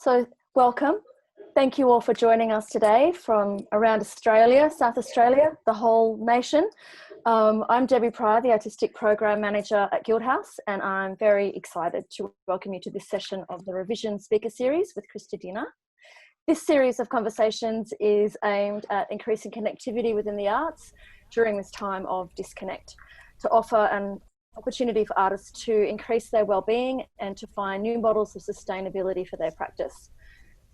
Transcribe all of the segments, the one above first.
So welcome. Thank you all for joining us today from around Australia, South Australia, the whole nation. I'm Debbie Pryor, the Artistic Program Manager at Guildhouse, and I'm very excited to welcome you to this session of the Revision Speaker Series with Christy Dena. This series of conversations is aimed at increasing connectivity within the arts during this time of disconnect, to offer an opportunity for artists to increase their well-being and to find new models of sustainability for their practice.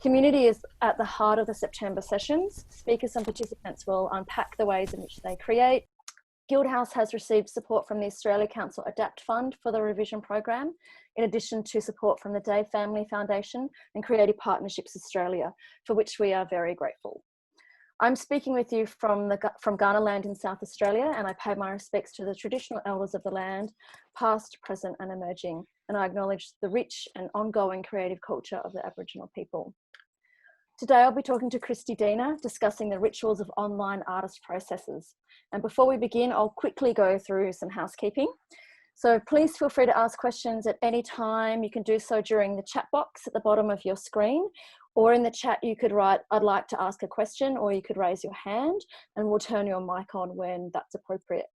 Community is at the heart of the September sessions. Speakers and participants will unpack the ways in which they create. Guildhouse has received support from the Australia Council Adapt Fund for the revision program, in addition to support from the Day Family Foundation and Creative Partnerships Australia, for which we are very grateful. I'm speaking with you from Kaurna land in South Australia, and I pay my respects to the traditional elders of the land, past, present and emerging, and I acknowledge the rich and ongoing creative culture of the Aboriginal people. Today I'll be talking to Christy Dena, discussing the rituals of online artist processes. And before we begin, I'll quickly go through some housekeeping. So please feel free to ask questions at any time. You can do so during the chat box at the bottom of your screen, or in the chat you could write, "I'd like to ask a question," or you could raise your hand and we'll turn your mic on when that's appropriate.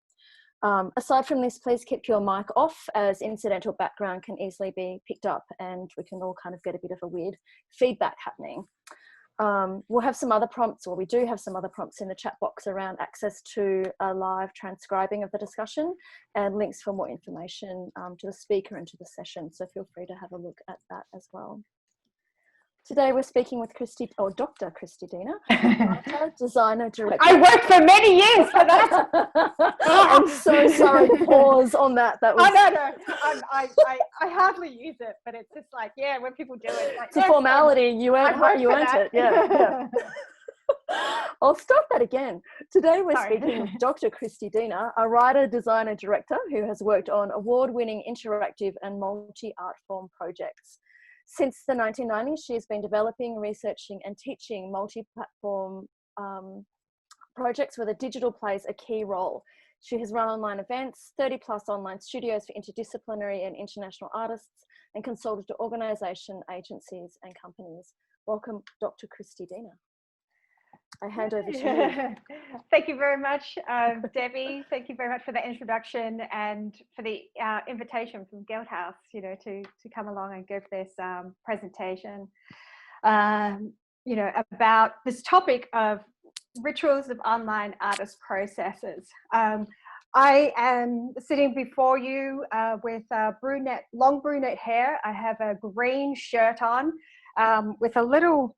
Aside from this, please keep your mic off, as incidental background can easily be picked up and we can all kind of get a bit of a weird feedback happening. We'll have some other prompts, or we do have some other prompts in the chat box around access to a live transcribing of the discussion and links for more information to the speaker and to the session. So feel free to have a look at that as well. Today we're speaking with Dr. Christy Dena, Designer Director. I worked for many years for that. I'm so sorry, pause on that. That was... Oh, no. I hardly use it, but it's just like, yeah, when people do it. Like, it's a formality, you earned it. Yeah. I'll start that again. Today we're speaking with Dr. Christy Dena, a writer, designer, director who has worked on award-winning interactive and multi-art form projects. Since the 1990s, she has been developing, researching and teaching multi-platform projects where the digital plays a key role. She has run online events, 30 plus online studios for interdisciplinary and international artists, and consulted to organisation, agencies and companies. Welcome, Dr. Christy Dena. I hand over to you. Thank you very much, Debbie. Thank you very much for the introduction and for the invitation from Guildhouse, to come along and give this presentation, about this topic of rituals of online artist processes. I am sitting before you with long brunette hair. I have a green shirt on with a little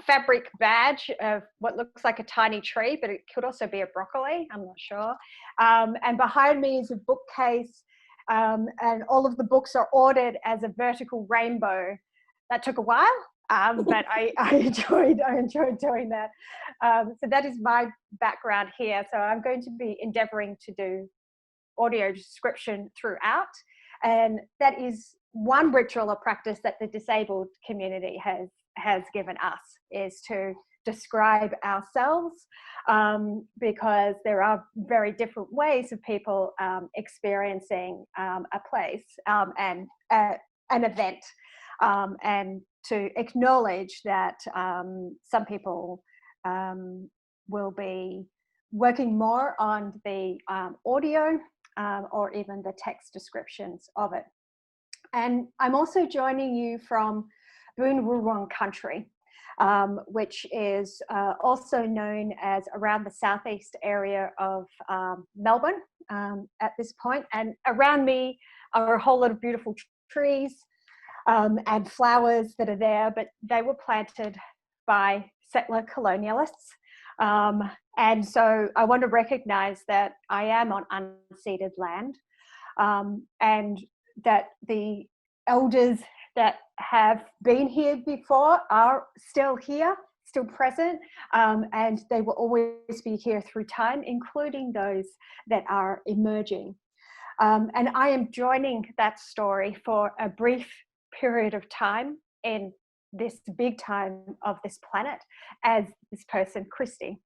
fabric badge of what looks like a tiny tree, but it could also be a broccoli, I'm not sure. And behind me is a bookcase, and all of the books are ordered as a vertical rainbow. That took a while, but I enjoyed doing that. So that is my background here. So I'm going to be endeavoring to do audio description throughout, and that is one ritual or practice that the disabled community has given us, is to describe ourselves, because there are very different ways of people experiencing a place and an event, and to acknowledge that some people will be working more on the audio or even the text descriptions of it. And I'm also joining you from Boon Wurrung country, which is also known as around the southeast area of Melbourne at this point. And around me are a whole lot of beautiful trees and flowers that are there, but they were planted by settler colonialists. And so I want to recognize that I am on unceded land, and that the elders that have been here before are still here, still present, and they will always be here through time, including those that are emerging. And I am joining that story for a brief period of time in this big time of this planet as this person, Christy.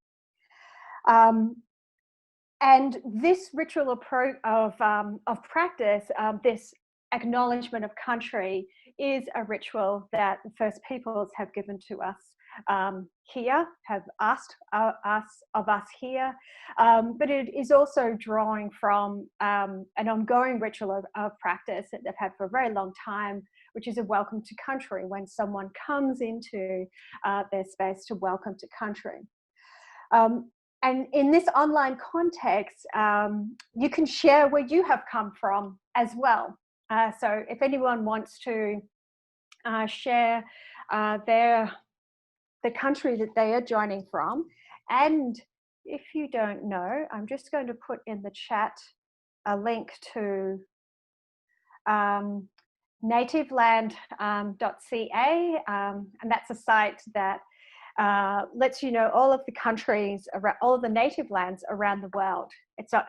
And this ritual of practice, this acknowledgement of country is a ritual that the First Peoples have given to us here, have asked of us here, but it is also drawing from an ongoing ritual of practice that they've had for a very long time, which is a welcome to country, when someone comes into their space to welcome to country. And in this online context, you can share where you have come from as well. So if anyone wants to share the country that they are joining from, and if you don't know, I'm just going to put in the chat a link to nativeland.ca, and that's a site that lets you know all of the countries, all of the native lands around the world. It's not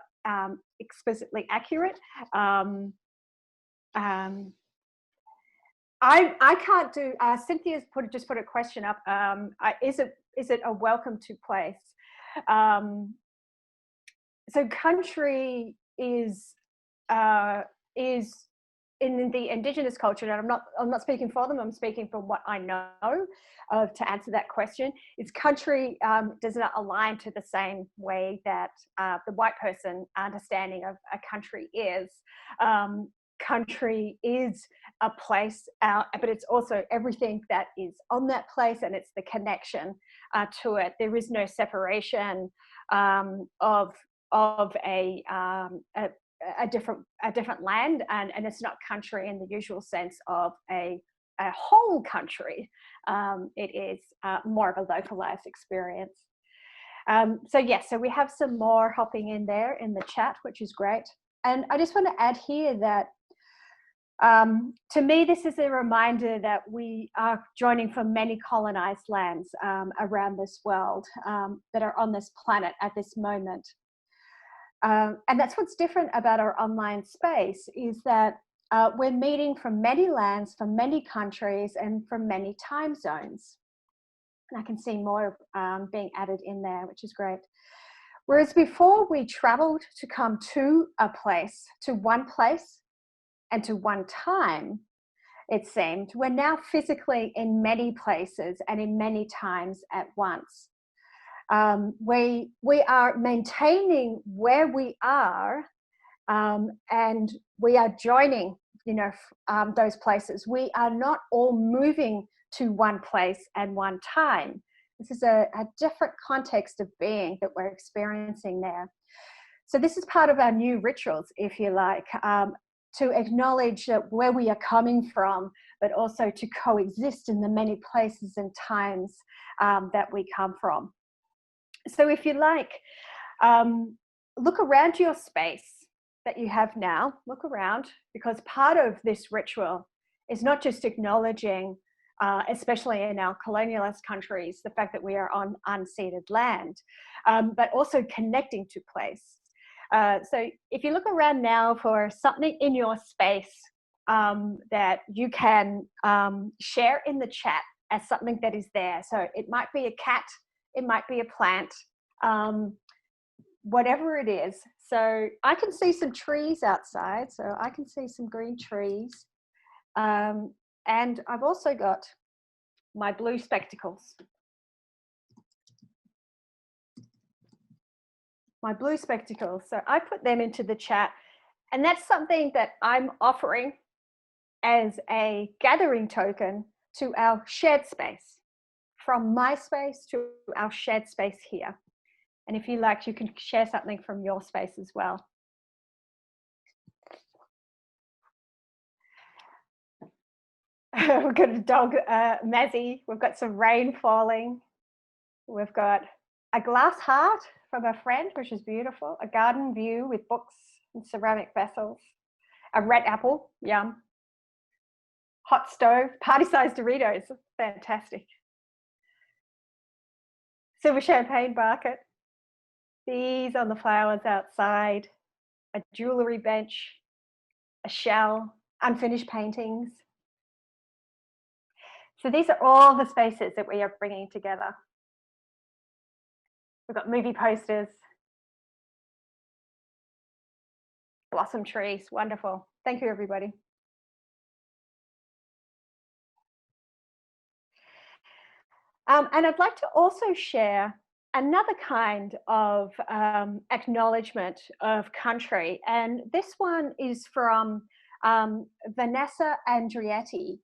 explicitly accurate. I can't do. Cynthia's just put a question up. Is it a welcome to place? So country is in the Indigenous culture, and I'm not speaking for them. I'm speaking from what I know to answer that question. Is country does not align to the same way that the white person understanding of a country is. Country is a place, but it's also everything that is on that place, and it's the connection to it. There is no separation of a different land, and it's not country in the usual sense of a whole country. It is more of a localized experience. So we have some more hopping in there in the chat, which is great. And I just want to add here that to me, this is a reminder that we are joining from many colonized lands around this world that are on this planet at this moment. And that's what's different about our online space, is that we're meeting from many lands, from many countries, and from many time zones. And I can see more being added in there, which is great. Whereas before we traveled to come to a place, to one place, and to one time, it seemed, we're now physically in many places and in many times at once. We are maintaining where we are, and we are joining, those places. We are not all moving to one place and one time. This is a different context of being that we're experiencing there. So this is part of our new rituals, if you like, to acknowledge where we are coming from, but also to coexist in the many places and times that we come from. So if you like, look around your space that you have now, look around, because part of this ritual is not just acknowledging, especially in our colonialist countries, the fact that we are on unceded land, but also connecting to place. So if you look around now for something in your space that you can share in the chat as something that is there. So it might be a cat, it might be a plant, whatever it is. So I can see some trees outside, so I can see some green trees. And I've also got my blue spectacles. My blue spectacles. So I put them into the chat, and that's something that I'm offering as a gathering token to our shared space, from my space to our shared space here. And if you like, you can share something from your space as well. We've got a dog, Mazzy. We've got some rain falling. We've got a glass heart from a friend, which is beautiful. A garden view with books and ceramic vessels. A red apple, yum. Hot stove, party-sized Doritos, fantastic. Silver champagne bucket. These on the flowers outside. A jewellery bench. A shell. Unfinished paintings. So these are all the spaces that we are bringing together. We've got movie posters. Blossom trees, wonderful. Thank you, everybody. And I'd like to also share another kind of acknowledgement of country. And this one is from Vanessa Andrietti.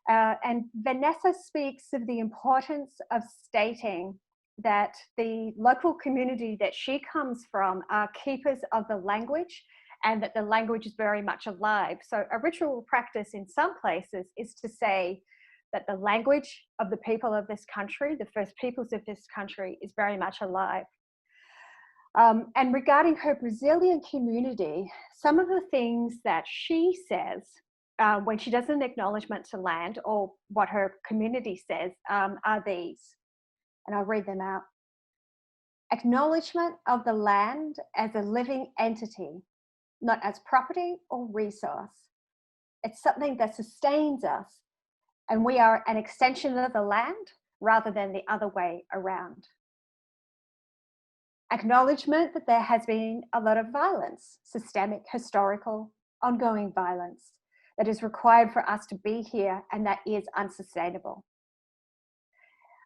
And Vanessa speaks of the importance of stating that the local community that she comes from are keepers of the language, and that the language is very much alive. So a ritual practice in some places is to say that the language of the people of this country, the first peoples of this country, is very much alive. And regarding her Brazilian community, some of the things that she says when she does an acknowledgement to land, or what her community says, are these, and I'll read them out. Acknowledgement of the land as a living entity, not as property or resource. It's something that sustains us, and we are an extension of the land rather than the other way around. Acknowledgement that there has been a lot of violence, systemic, historical, ongoing violence that is required for us to be here, and that is unsustainable.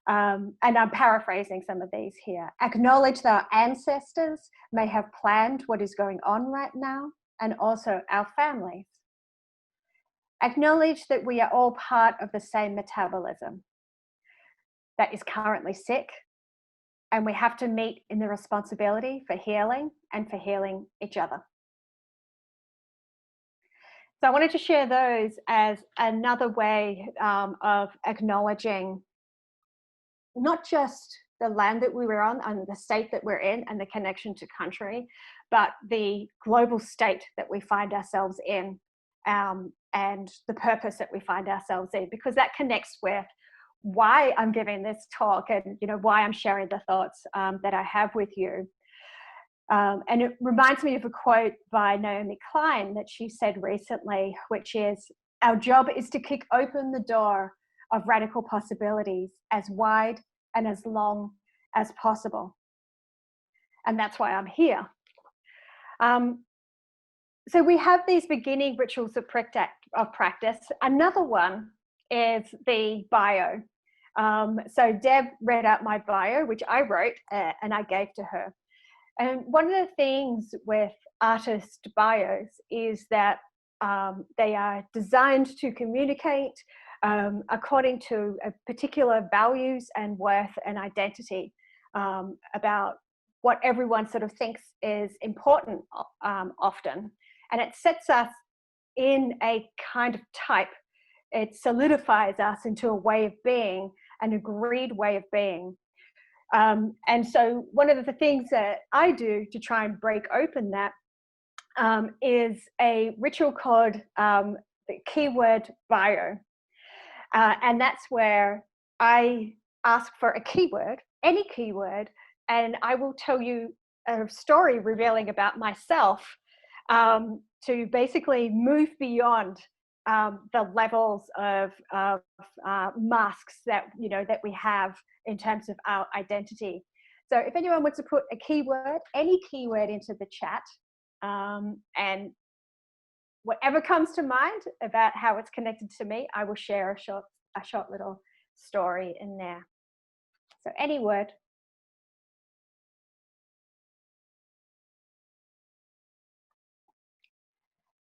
And I'm paraphrasing some of these here. Acknowledge that our ancestors may have planned what is going on right now, and also our families. Acknowledge that we are all part of the same metabolism that is currently sick, and we have to meet in the responsibility for healing and for healing each other. So I wanted to share those as another way of acknowledging not just the land that we were on and the state that we're in and the connection to country, but the global state that we find ourselves in, and the purpose that we find ourselves in, because that connects with why I'm giving this talk, and why I'm sharing the thoughts that I have with you. And it reminds me of a quote by Naomi Klein that she said recently, which is, "Our job is to kick open the door of radical possibilities as wide and as long as possible." And that's why I'm here. So we have these beginning rituals of practice. Another one is the bio. So Deb read out my bio, which I wrote and I gave to her. And one of the things with artist bios is that they are designed to communicate according to a particular values and worth and identity about what everyone sort of thinks is important often. And it sets us in a kind of type. It solidifies us into a way of being, an agreed way of being. And so one of the things that I do to try and break open that is a ritual called the keyword bio. And that's where I ask for a keyword, any keyword, and I will tell you a story revealing about myself to basically move beyond the levels of masks that that we have in terms of our identity. So if anyone wants to put a keyword, any keyword, into the chat, and whatever comes to mind about how it's connected to me, I will share a short little story in there. So any word.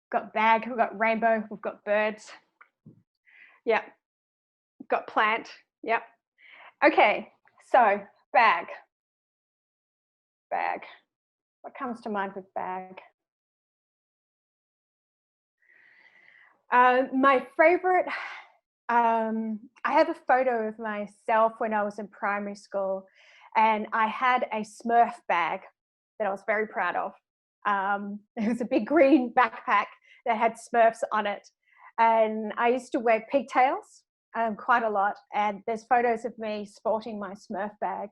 We've got bag, we've got rainbow, we've got birds. Yeah. We've got plant. Yep. Okay, so bag. Bag. What comes to mind with bag? My favorite, I have a photo of myself when I was in primary school, and I had a Smurf bag that I was very proud of. It was a big green backpack that had Smurfs on it. And I used to wear pigtails quite a lot. And there's photos of me sporting my Smurf bag.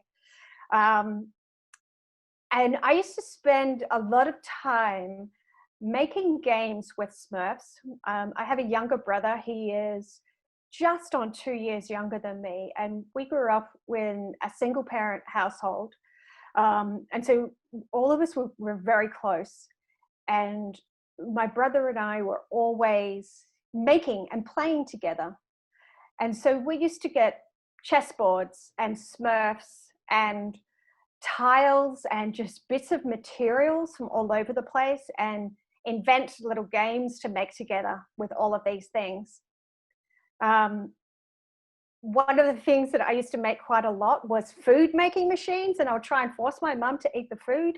And I used to spend a lot of time making games with Smurfs. I have a younger brother. He is just on 2 years younger than me. And we grew up in a single parent household. And so all of us were very close. And my brother and I were always making and playing together. And so we used to get chessboards and Smurfs and tiles and just bits of materials from all over the place and invent little games to make together with all of these things. One of the things that I used to make quite a lot was food making machines, and I would try and force my mum to eat the food.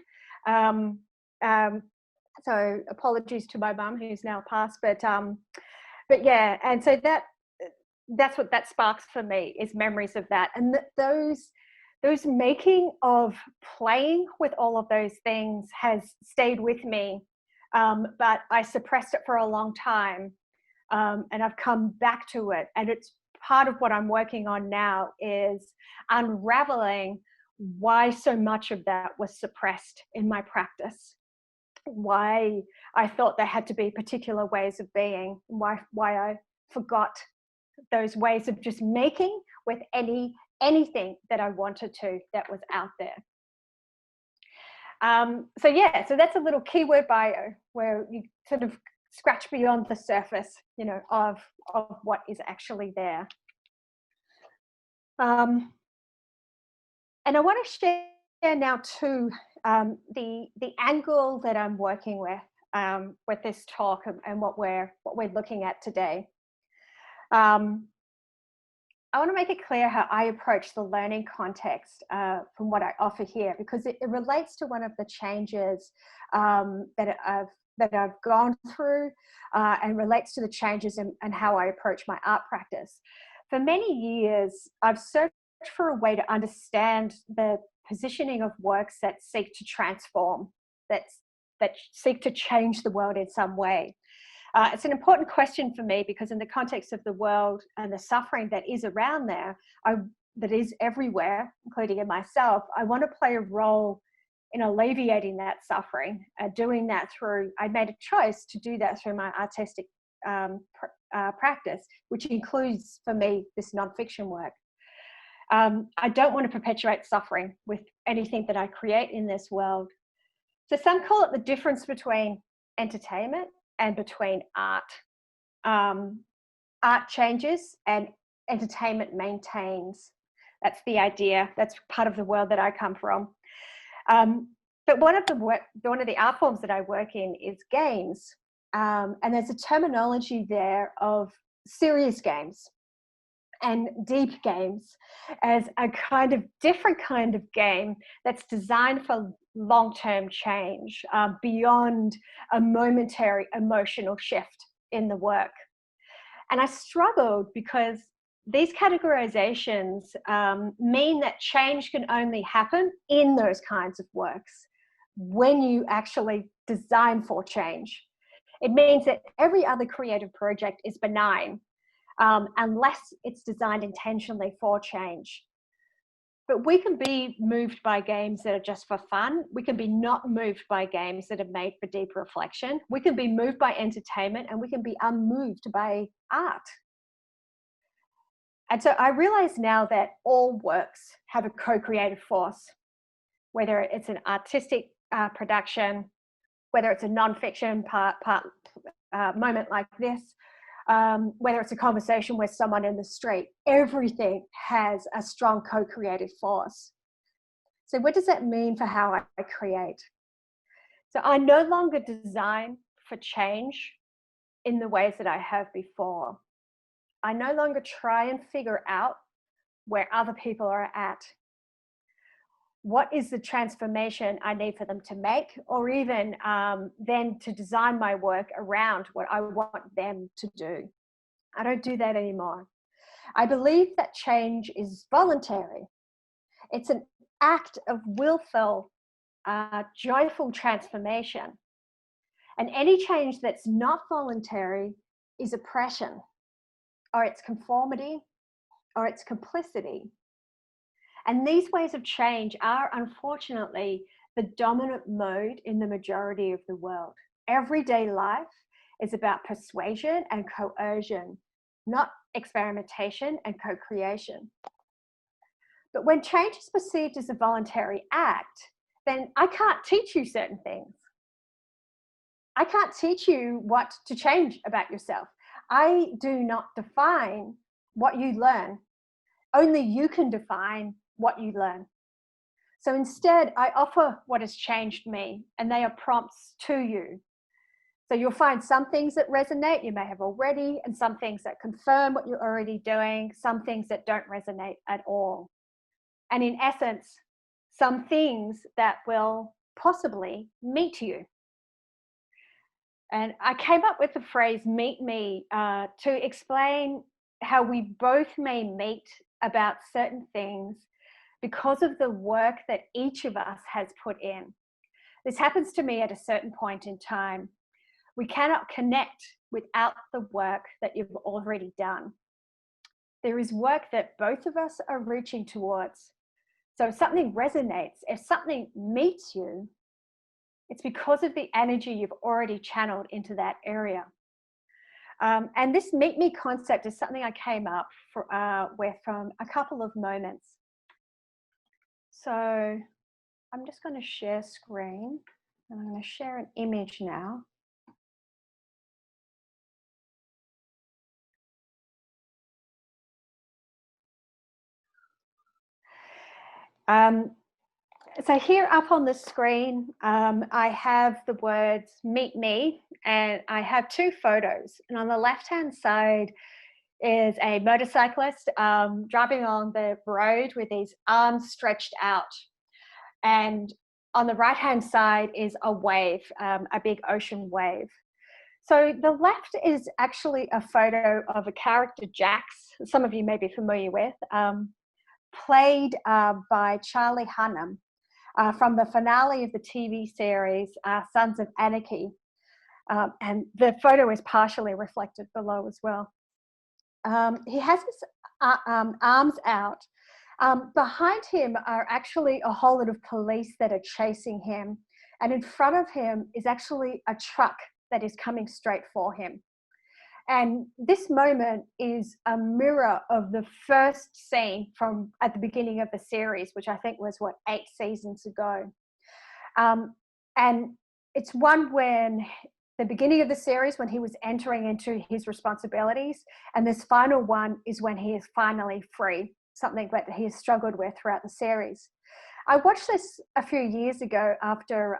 So apologies to my mum who's now passed, but yeah, and so that's what that sparks for me, is memories of that. And those making of playing with all of those things has stayed with me, but I suppressed it for a long time, and I've come back to it, and it's part of what I'm working on now, is unraveling why so much of that was suppressed in my practice, why I thought there had to be particular ways of being, why I forgot those ways of just making with anything that I wanted to, that was out there. So yeah, so that's a little keyword bio where you sort of scratch beyond the surface, you know, of what is actually there. And I want to share now too the angle that I'm working with this talk and what we're looking at today. I want to make it clear how I approach the learning context from what I offer here, because it relates to one of the changes that I've gone through, and relates to the changes in how I approach my art practice. For many years, I've searched for a way to understand the positioning of works that seek to transform, that seek to change the world in some way. It's an important question for me, because in the context of the world and the suffering that is around there, that is everywhere, including in myself, I want to play a role in alleviating that suffering, doing that through, I made a choice to do that through my artistic practice, which includes for me this nonfiction work. I don't want to perpetuate suffering with anything that I create in this world. So some call it the difference between entertainment and between art. Art changes and entertainment maintains. That's the idea. That's part of the world that I come from. But one of the art forms that I work in is games. And there's a terminology there of serious games and deep games as a kind of different kind of game that's designed for long-term change, beyond a momentary emotional shift in the work. And I struggled because these categorizations mean that change can only happen in those kinds of works when you actually design for change. It means that every other creative project is benign, unless it's designed intentionally for change. But we can be moved by games that are just for fun. We can be not moved by games that are made for deep reflection. We can be moved by entertainment, and we can be unmoved by art. And so I realize now that all works have a co-creative force, whether it's an artistic production, whether it's a nonfiction moment like this, whether it's a conversation with someone in the street, everything has a strong co-creative force. So what does that mean for how I create? So I no longer design for change in the ways that I have before. I no longer try and figure out where other people are at. What is the transformation I need for them to make, or even then to design my work around what I want them to do. I don't do that anymore. I believe that change is voluntary. It's an act of willful, joyful transformation. And any change that's not voluntary is oppression, or it's conformity, or it's complicity. And these ways of change are, unfortunately, the dominant mode in the majority of the world. Everyday life is about persuasion and coercion, not experimentation and co-creation. But when change is perceived as a voluntary act, then I can't teach you certain things. I can't teach you what to change about yourself. I do not define what you learn. only you can define what you learn. So instead, I offer what has changed me, and they are prompts to you. So you'll find some things that resonate, you may have already, and some things that confirm what you're already doing, some things that don't resonate at all. And in essence, some things that will possibly meet you. And I came up with the phrase "meet me" to explain how we both may meet about certain things because of the work that each of us has put in. This happens to me at a certain point in time. We cannot connect without the work that you've already done. There is work that both of us are reaching towards. So if something resonates, if something meets you, it's because of the energy you've already channeled into that area. And this meet me concept is something I came up with from a couple of moments. So I'm just going to share screen, and I'm going to share an image now. So here up on the screen, I have the words "meet me," and I have two photos. And on the left-hand side is a motorcyclist driving on the road with his arms stretched out. And on the right-hand side is a wave, a big ocean wave. So the left is actually a photo of a character, Jax, some of you may be familiar with, played by Charlie Hunnam from the finale of the TV series Sons of Anarchy. And the photo is partially reflected below as well. He has his arms out. Behind him are actually a whole lot of police that are chasing him. And in front of him is actually a truck that is coming straight for him. And this moment is a mirror of the first scene from at the beginning of the series, which I think was, 8 seasons ago. And it's one when the beginning of the series, when he was entering into his responsibilities, and this final one is when he is finally free, something that he has struggled with throughout the series. I watched this a few years ago after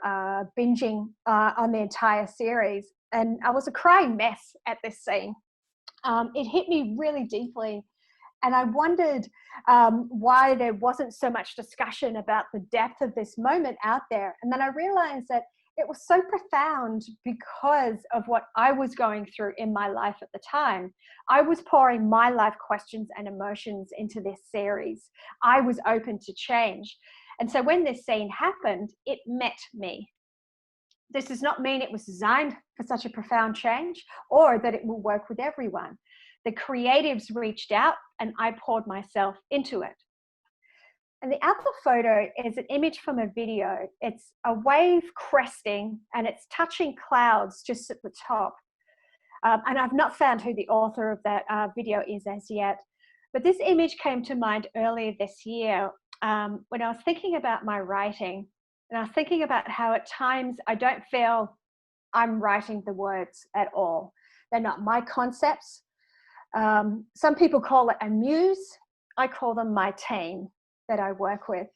binging on the entire series, and I was a crying mess at this scene. It hit me really deeply, and I wondered why there wasn't so much discussion about the depth of this moment out there. And then I realized that it was so profound because of what I was going through in my life at the time. I was pouring my life questions and emotions into this series. I was open to change. And so when this scene happened, it met me. This does not mean it was designed for such a profound change or that it will work with everyone. The creatives reached out and I poured myself into it. And the other photo is an image from a video. It's a wave cresting and it's touching clouds just at the top. And I've not found who the author of that video is as yet. But this image came to mind earlier this year when I was thinking about my writing. And I was thinking about how at times I don't feel I'm writing the words at all. They're not my concepts. Some people call it a muse. I call them my team that I work with.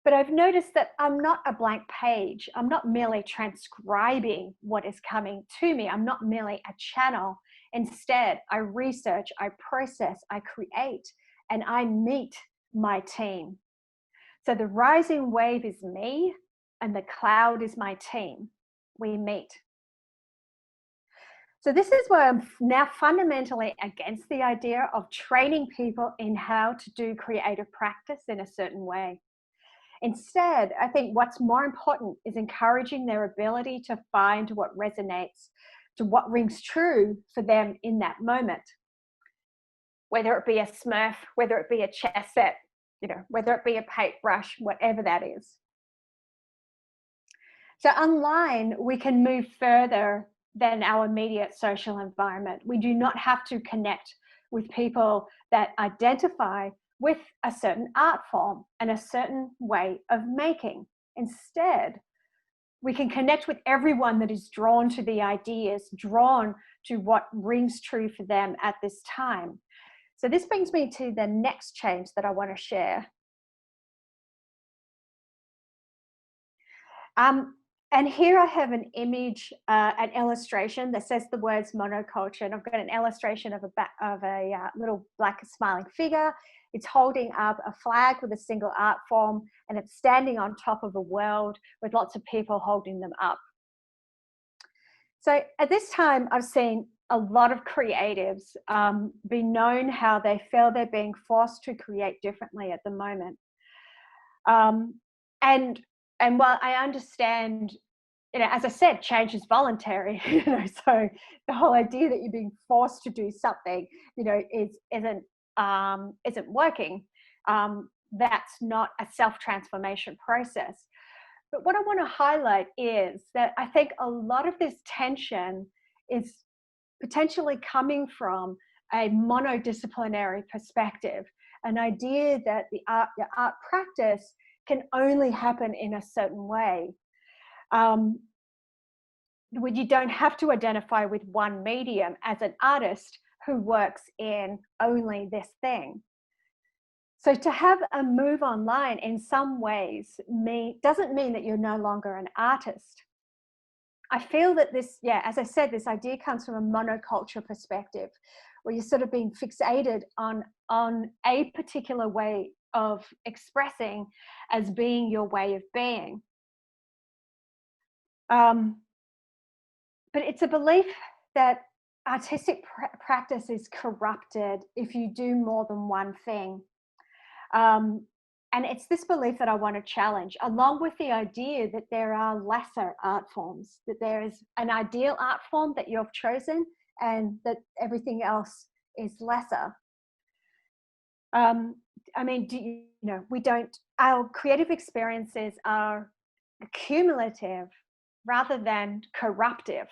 But I've noticed that I'm not a blank page. I'm not merely transcribing what is coming to me. I'm not merely a channel. Instead, I research, I process, I create, and I meet my team. So the rising wave is me, and the cloud is my team. We meet. So this is where I'm now fundamentally against the idea of training people in how to do creative practice in a certain way. Instead, I think what's more important is encouraging their ability to find what resonates, to what rings true for them in that moment. Whether it be a Smurf, whether it be a chess set, whether it be a paintbrush, whatever that is. So online, we can move further than our immediate social environment. We do not have to connect with people that identify with a certain art form and a certain way of making. Instead, we can connect with everyone that is drawn to the ideas, drawn to what rings true for them at this time. So this brings me to the next change that I want to share. And here I have an image, an illustration that says the words monoculture. And I've got an illustration of a little black smiling figure. It's holding up a flag with a single art form, and it's standing on top of a world with lots of people holding them up. So at this time, I've seen a lot of creatives be known how they feel they're being forced to create differently at the moment. And while I understand, as I said, change is voluntary, so the whole idea that you're being forced to do something, isn't working. That's not a self-transformation process. But what I want to highlight is that I think a lot of this tension is potentially coming from a monodisciplinary perspective, an idea that the art practice can only happen in a certain way. When you don't have to identify with one medium as an artist who works in only this thing. So to have a move online in some ways doesn't mean that you're no longer an artist. I feel that this, as I said, this idea comes from a monoculture perspective, where you're sort of being fixated on a particular way of expressing as being your way of being. But it's a belief that artistic practice is corrupted if you do more than one thing. And it's this belief that I want to challenge, along with the idea that there are lesser art forms, that there is an ideal art form that you've chosen and that everything else is lesser. I mean, our creative experiences are cumulative rather than corruptive.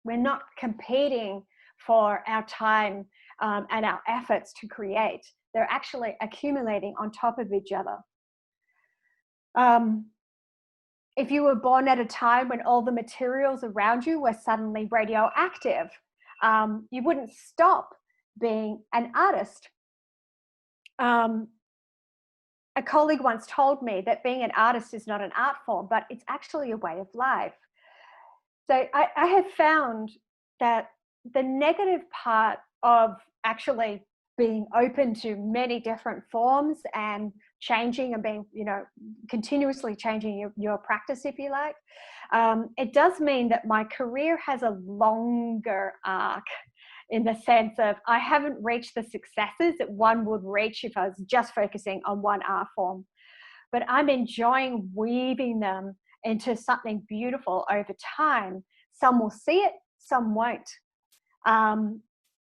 We're not competing for our time and our efforts to create. They're actually accumulating on top of each other. If you were born at a time when all the materials around you were suddenly radioactive, you wouldn't stop being an artist. A colleague once told me that being an artist is not an art form, but it's actually a way of life. So I have found that the negative part of actually being open to many different forms and changing and being, continuously changing your practice, if you like, it does mean that my career has a longer arc, in the sense of I haven't reached the successes that one would reach if I was just focusing on one art form. But I'm enjoying weaving them into something beautiful over time. Some will see it, some won't.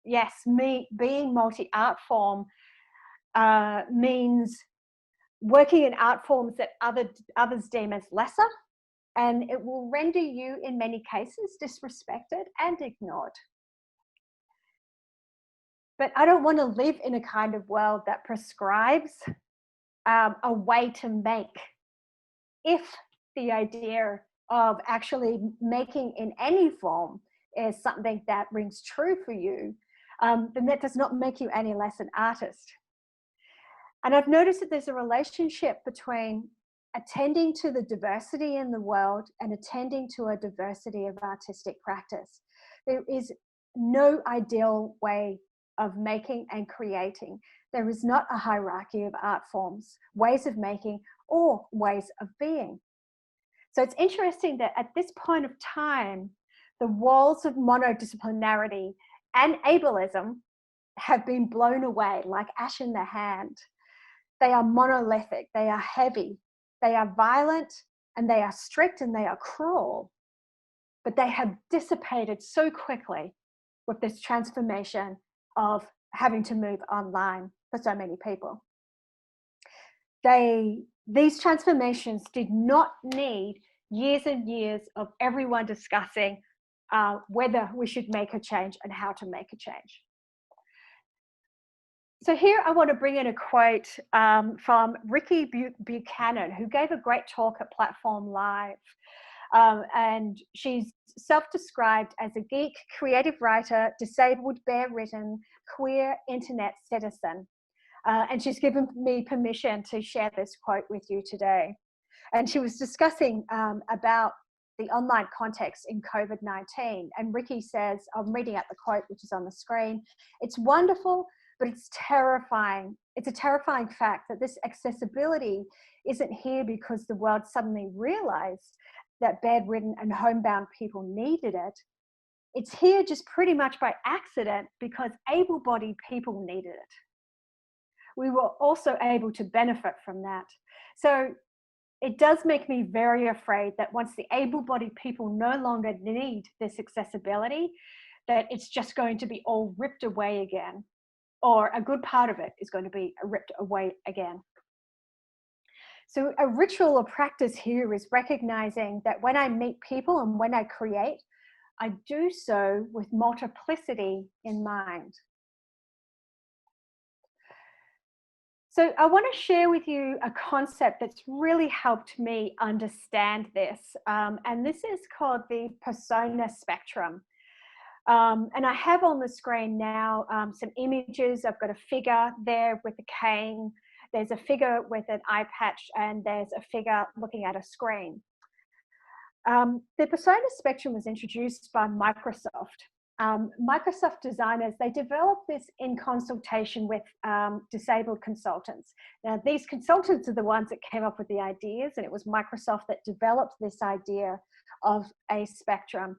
Yes, me being multi-art form means working in art forms that others deem as lesser, and it will render you, in many cases, disrespected and ignored. But I don't want to live in a kind of world that prescribes a way to make. If the idea of actually making in any form is something that rings true for you, then that does not make you any less an artist. And I've noticed that there's a relationship between attending to the diversity in the world and attending to a diversity of artistic practice. There is no ideal way of making and creating. There is not a hierarchy of art forms, ways of making, or ways of being. So it's interesting that at this point of time, the walls of monodisciplinarity and ableism have been blown away like ash in the hand. They are monolithic, they are heavy, they are violent, and they are strict, and they are cruel. But they have dissipated so quickly with this transformation of having to move online for so many people. These transformations did not need years and years of everyone discussing whether we should make a change and how to make a change. So here I want to bring in a quote from Ricky Buchanan, who gave a great talk at Platform Live. And she's self-described as a geek, creative writer, disabled, bedridden, queer internet citizen. And she's given me permission to share this quote with you today. And she was discussing about the online context in COVID-19. And Ricky says, I'm reading out the quote, which is on the screen, "It's wonderful, but it's terrifying. It's a terrifying fact that this accessibility isn't here because the world suddenly realized that bedridden and homebound people needed it. It's here just pretty much by accident because able-bodied people needed it. We were also able to benefit from that." So it does make me very afraid that once the able-bodied people no longer need this accessibility, that it's just going to be all ripped away again, or a good part of it is going to be ripped away again. So a ritual or practice here is recognizing that when I meet people and when I create, I do so with multiplicity in mind. So I want to share with you a concept that's really helped me understand this. And this is called the persona spectrum. And I have on the screen now some images. I've got a figure there with a cane. There's a figure with an eye patch, and there's a figure looking at a screen. The persona spectrum was introduced by Microsoft. Microsoft designers, they developed this in consultation with disabled consultants. Now, these consultants are the ones that came up with the ideas, and it was Microsoft that developed this idea of a spectrum.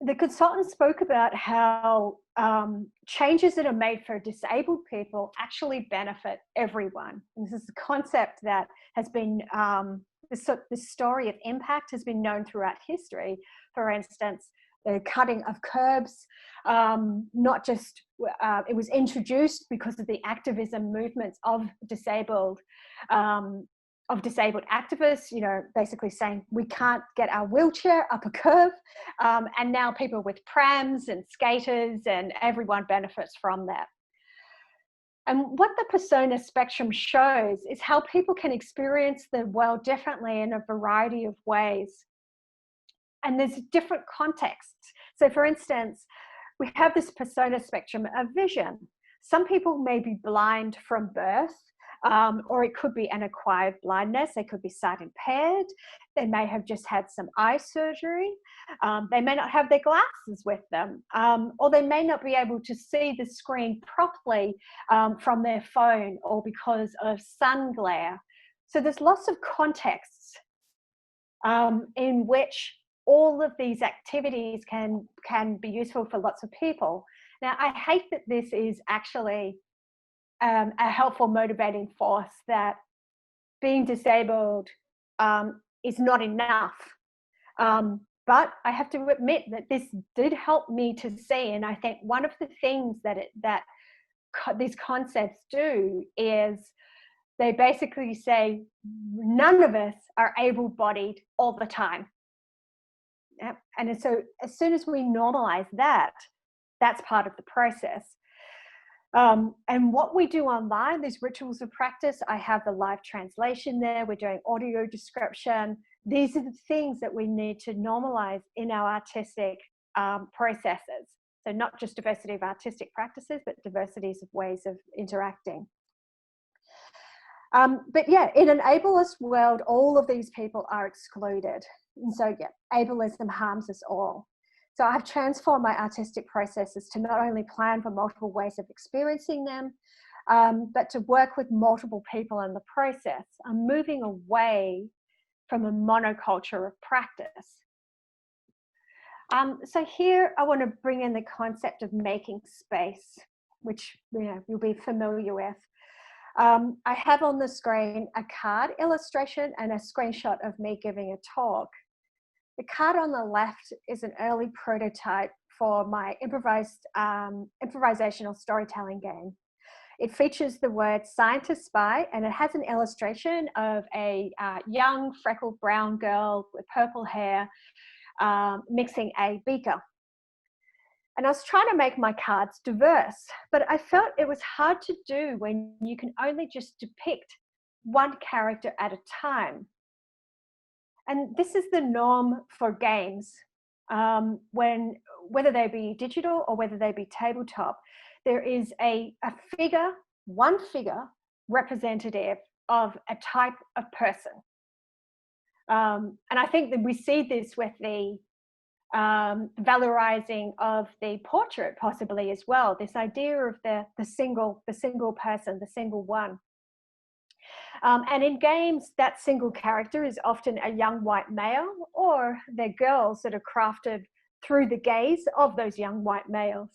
The consultant spoke about how changes that are made for disabled people actually benefit everyone. And this is a concept that has been, this story of impact has been known throughout history. For instance, the cutting of curbs, not just, it was introduced because of the activism movements of disabled activists, you know, basically saying we can't get our wheelchair up a curve, and now people with prams and skaters and everyone benefits from that. And what the persona spectrum shows is how people can experience the world differently in a variety of ways. And there's different contexts. So for instance, we have this persona spectrum of vision. Some people may be blind from birth, or it could be an acquired blindness. They could be sight impaired. They may have just had some eye surgery. They may not have their glasses with them, or they may not be able to see the screen properly from their phone, or because of sun glare. So there's lots of contexts in which all of these activities can be useful for lots of people. Now, I hate that this is actually a helpful motivating force, that being disabled is not enough. But I have to admit that this did help me to see, and I think one of the things that these concepts do is they basically say none of us are able-bodied all the time. Yep. And so as soon as we normalize that, that's part of the process. And what we do online, these rituals of practice, I have the live translation there, we're doing audio description. These are the things that we need to normalize in our artistic processes. So not just diversity of artistic practices, but diversities of ways of interacting. But yeah, in an ableist world, all of these people are excluded. And so yeah, ableism harms us all. So I've transformed my artistic processes to not only plan for multiple ways of experiencing them, but to work with multiple people in the process. I'm moving away from a monoculture of practice. So here I want to bring in the concept of making space, which you'll be familiar with. I have on the screen a card illustration and a screenshot of me giving a talk. The card on the left is an early prototype for my improvisational storytelling game. It features the word scientist spy, and it has an illustration of a young freckled brown girl with purple hair mixing a beaker. And I was trying to make my cards diverse, but I felt it was hard to do when you can only just depict one character at a time. And this is the norm for games, whether they be digital or whether they be tabletop. There is a figure, one figure representative of a type of person. And I think that we see this with the valorizing of the portrait possibly as well, this idea of the single person, the single one. And in games, that single character is often a young white male, or they're girls that are crafted through the gaze of those young white males.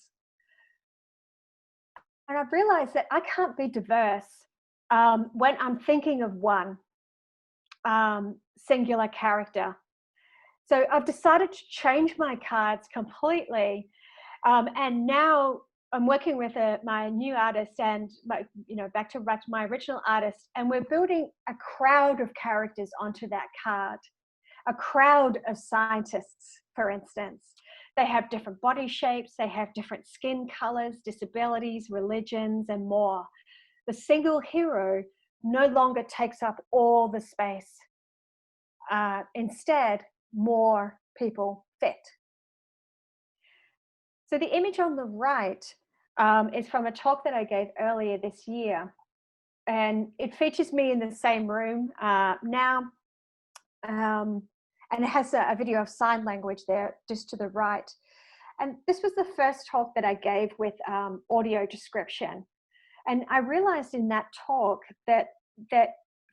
And I've realized that I can't be diverse when I'm thinking of one singular character. So I've decided to change my cards completely. And now I'm working with my new artist and back to my original artist, and we're building a crowd of characters onto that card. A crowd of scientists, for instance. They have different body shapes, they have different skin colors, disabilities, religions, and more. The single hero no longer takes up all the space. Instead, more people fit. So the image on the right is from a talk that I gave earlier this year. And it features me in the same room now. And it has a video of sign language there just to the right. And this was the first talk that I gave with audio description. And I realized in that talk that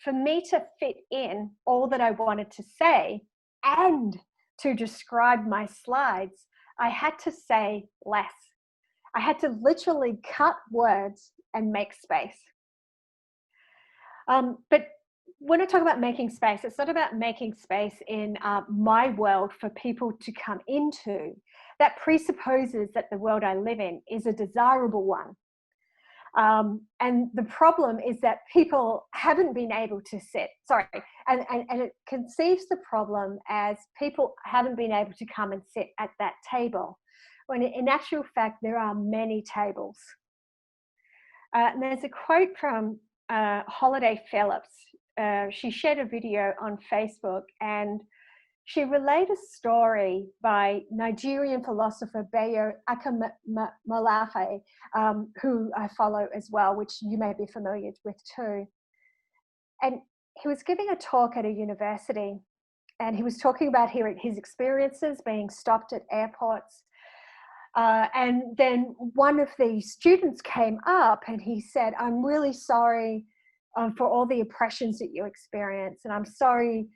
for me to fit in all that I wanted to say and to describe my slides, I had to say less. I had to literally cut words and make space. But when I talk about making space, it's not about making space in my world for people to come into. That presupposes that the world I live in is a desirable one. And the problem is that people haven't been able to sit, and it conceives the problem as people haven't been able to come and sit at that table, when in actual fact, there are many tables. And there's a quote from Holiday Phillips. She shared a video on Facebook, and she relayed a story by Nigerian philosopher Bayo Akinmolafe, who I follow as well, which you may be familiar with too. And he was giving a talk at a university, and he was talking about his experiences being stopped at airports. And then one of the students came up and he said, "I'm really sorry for all the oppressions that you experience. And I'm sorry,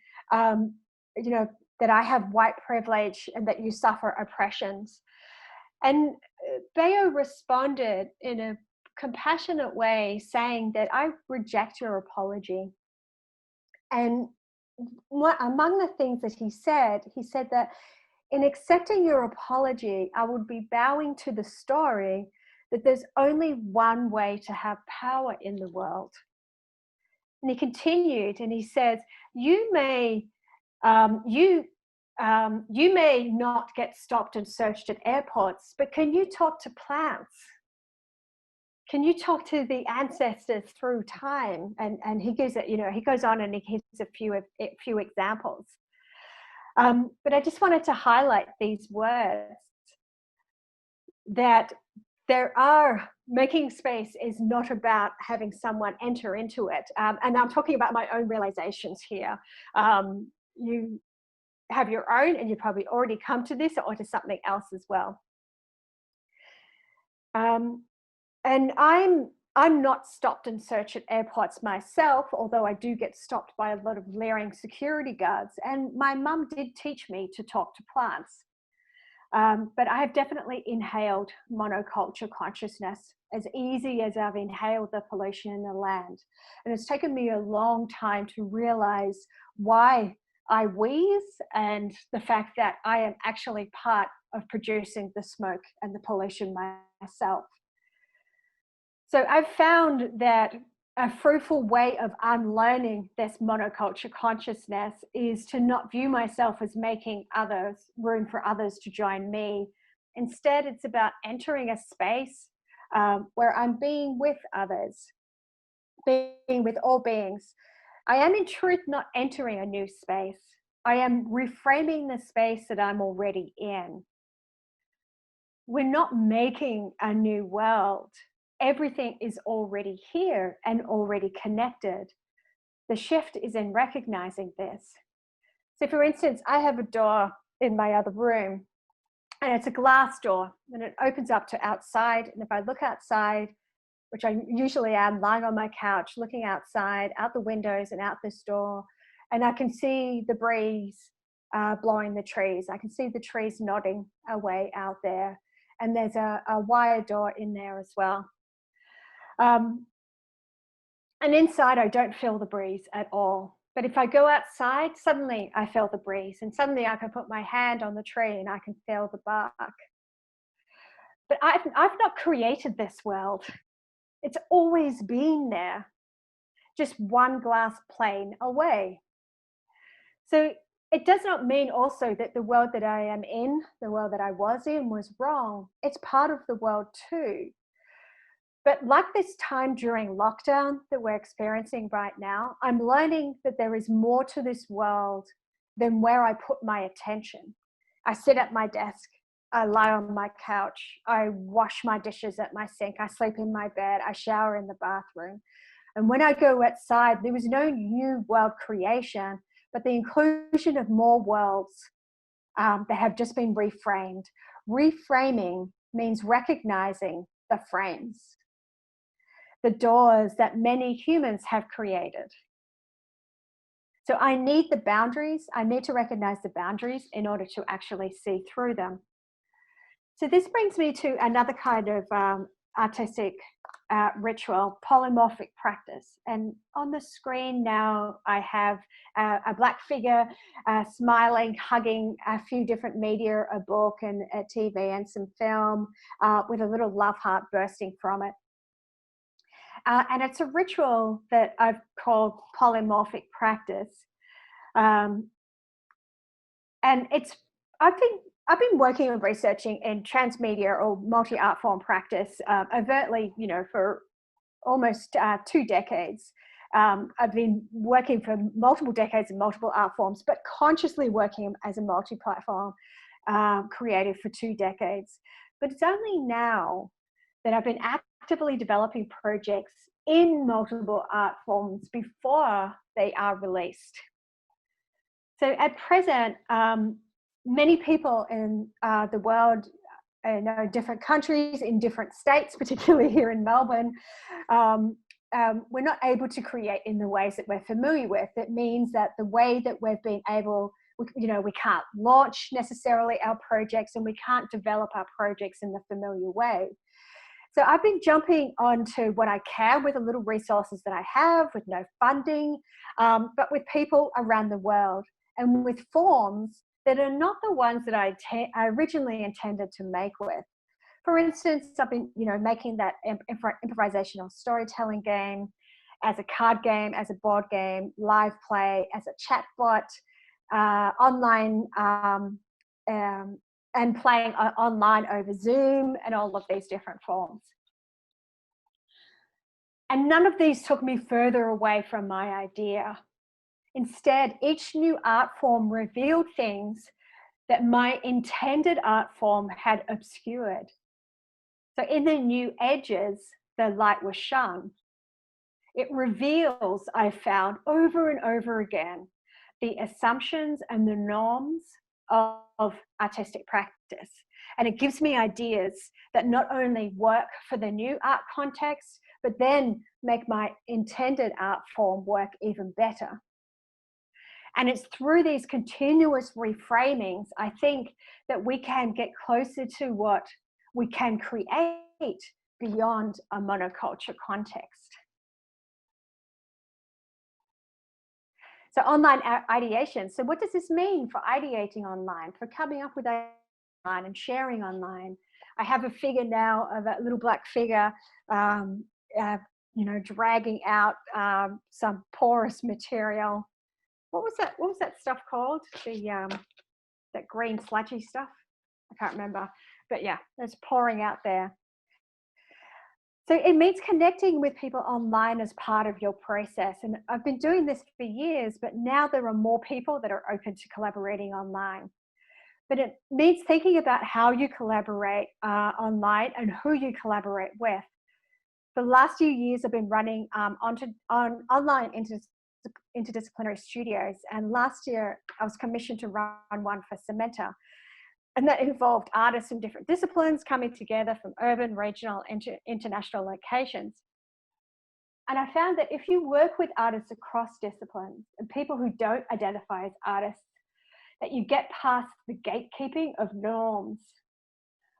that I have white privilege and that you suffer oppressions." And Bayo responded in a compassionate way, saying that I reject your apology. And among the things that he said that in accepting your apology, I would be bowing to the story that there's only one way to have power in the world. And he continued and he says, you may not get stopped and searched at airports, but can you talk to plants? Can you talk to the ancestors through time? And he gives it, he goes on and he gives a few examples. But I just wanted to highlight these words, that making space is not about having someone enter into it. And I'm talking about my own realizations here. You have your own, and you probably already come to this or to something else as well. And I'm not stopped and searched at airports myself, although I do get stopped by a lot of leering security guards. And my mum did teach me to talk to plants. But I have definitely inhaled monoculture consciousness as easy as I've inhaled the pollution in the land. And it's taken me a long time to realize why I wheeze, and the fact that I am actually part of producing the smoke and the pollution myself. So I've found that a fruitful way of unlearning this monoculture consciousness is to not view myself as making room for others to join me. Instead, it's about entering a space where I'm being with others, being with all beings. I am in truth not entering a new space. I am reframing the space that I'm already in. We're not making a new world. Everything is already here and already connected. The shift is in recognizing this. So for instance, I have a door in my other room, and it's a glass door, and it opens up to outside. And if I look outside, which I usually am, lying on my couch, looking outside, out the windows and out this door, and I can see the breeze blowing the trees. I can see the trees nodding away out there. And there's a wire door in there as well. And inside, I don't feel the breeze at all. But if I go outside, suddenly I feel the breeze, and suddenly I can put my hand on the tree and I can feel the bark. But I've not created this world. It's always been there, just one glass plane away. So it does not mean also that the world that I am in, the world that I was in, was wrong. It's part of the world too. But like this time during lockdown that we're experiencing right now, I'm learning that there is more to this world than where I put my attention. I sit at my desk, I lie on my couch, I wash my dishes at my sink, I sleep in my bed, I shower in the bathroom. And when I go outside, there was no new world creation, but the inclusion of more worlds that have just been reframed. Reframing means recognizing the frames, the doors that many humans have created. So I need the boundaries. I need to recognize the boundaries in order to actually see through them. So this brings me to another kind of artistic ritual, polymorphic practice. And on the screen now, I have a black figure smiling, hugging a few different media, a book and a TV and some film with a little love heart bursting from it. And it's a ritual that I've called polymorphic practice. And I've been working and researching in transmedia or multi-art form practice overtly, for almost 2 decades. I've been working for multiple decades in multiple art forms, but consciously working as a multi-platform creative for 2 decades. But it's only now that I've been actively developing projects in multiple art forms before they are released. So at present, many people in the world, different countries, in different states, particularly here in Melbourne, we're not able to create in the ways that we're familiar with. It means that the way that we've been able, we can't launch necessarily our projects, and we can't develop our projects in the familiar way. So I've been jumping onto what I can with the little resources that I have, with no funding, but with people around the world, and with forms that are not the ones that I originally intended to make with. For instance, I've been, making that improvisational storytelling game as a card game, as a board game, live play, as a chatbot, online, and playing online over Zoom, and all of these different forms. And none of these took me further away from my idea. Instead, each new art form revealed things that my intended art form had obscured. So in the new edges, the light was shone. It reveals, I found over and over again, the assumptions and the norms of artistic practice. And it gives me ideas that not only work for the new art context, but then make my intended art form work even better. And it's through these continuous reframings, I think, that we can get closer to what we can create beyond a monoculture context. So online ideation. So what does this mean for ideating online, for coming up with online and sharing online? I have a figure now of a little black figure, dragging out some porous material. What was that stuff called? That green sludgy stuff? I can't remember. But yeah, it's pouring out there. So it means connecting with people online as part of your process. And I've been doing this for years, but now there are more people that are open to collaborating online. But it means thinking about how you collaborate online and who you collaborate with. For the last few years, I've been running online interdisciplinary studios. And last year, I was commissioned to run one for Cementa. And that involved artists from different disciplines coming together from urban, regional, international locations. And I found that if you work with artists across disciplines and people who don't identify as artists, that you get past the gatekeeping of norms.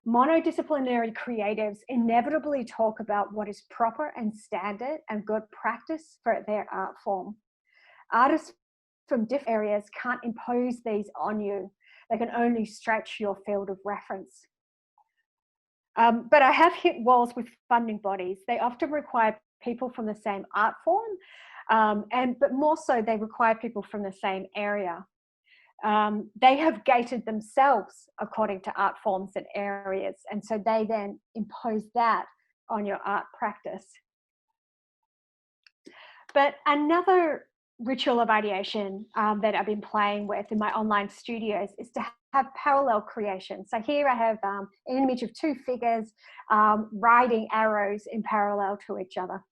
Monodisciplinary creatives inevitably talk about what is proper and standard and good practice for their art form. Artists from different areas can't impose these on you. They can only stretch your field of reference. But I have hit walls with funding bodies. They often require people from the same art form, but more so they require people from the same area. They have gated themselves according to art forms and areas, and so they then impose that on your art practice. But another ritual of ideation that I've been playing with in my online studios is to have parallel creation. So here I have an image of two figures riding arrows in parallel to each other.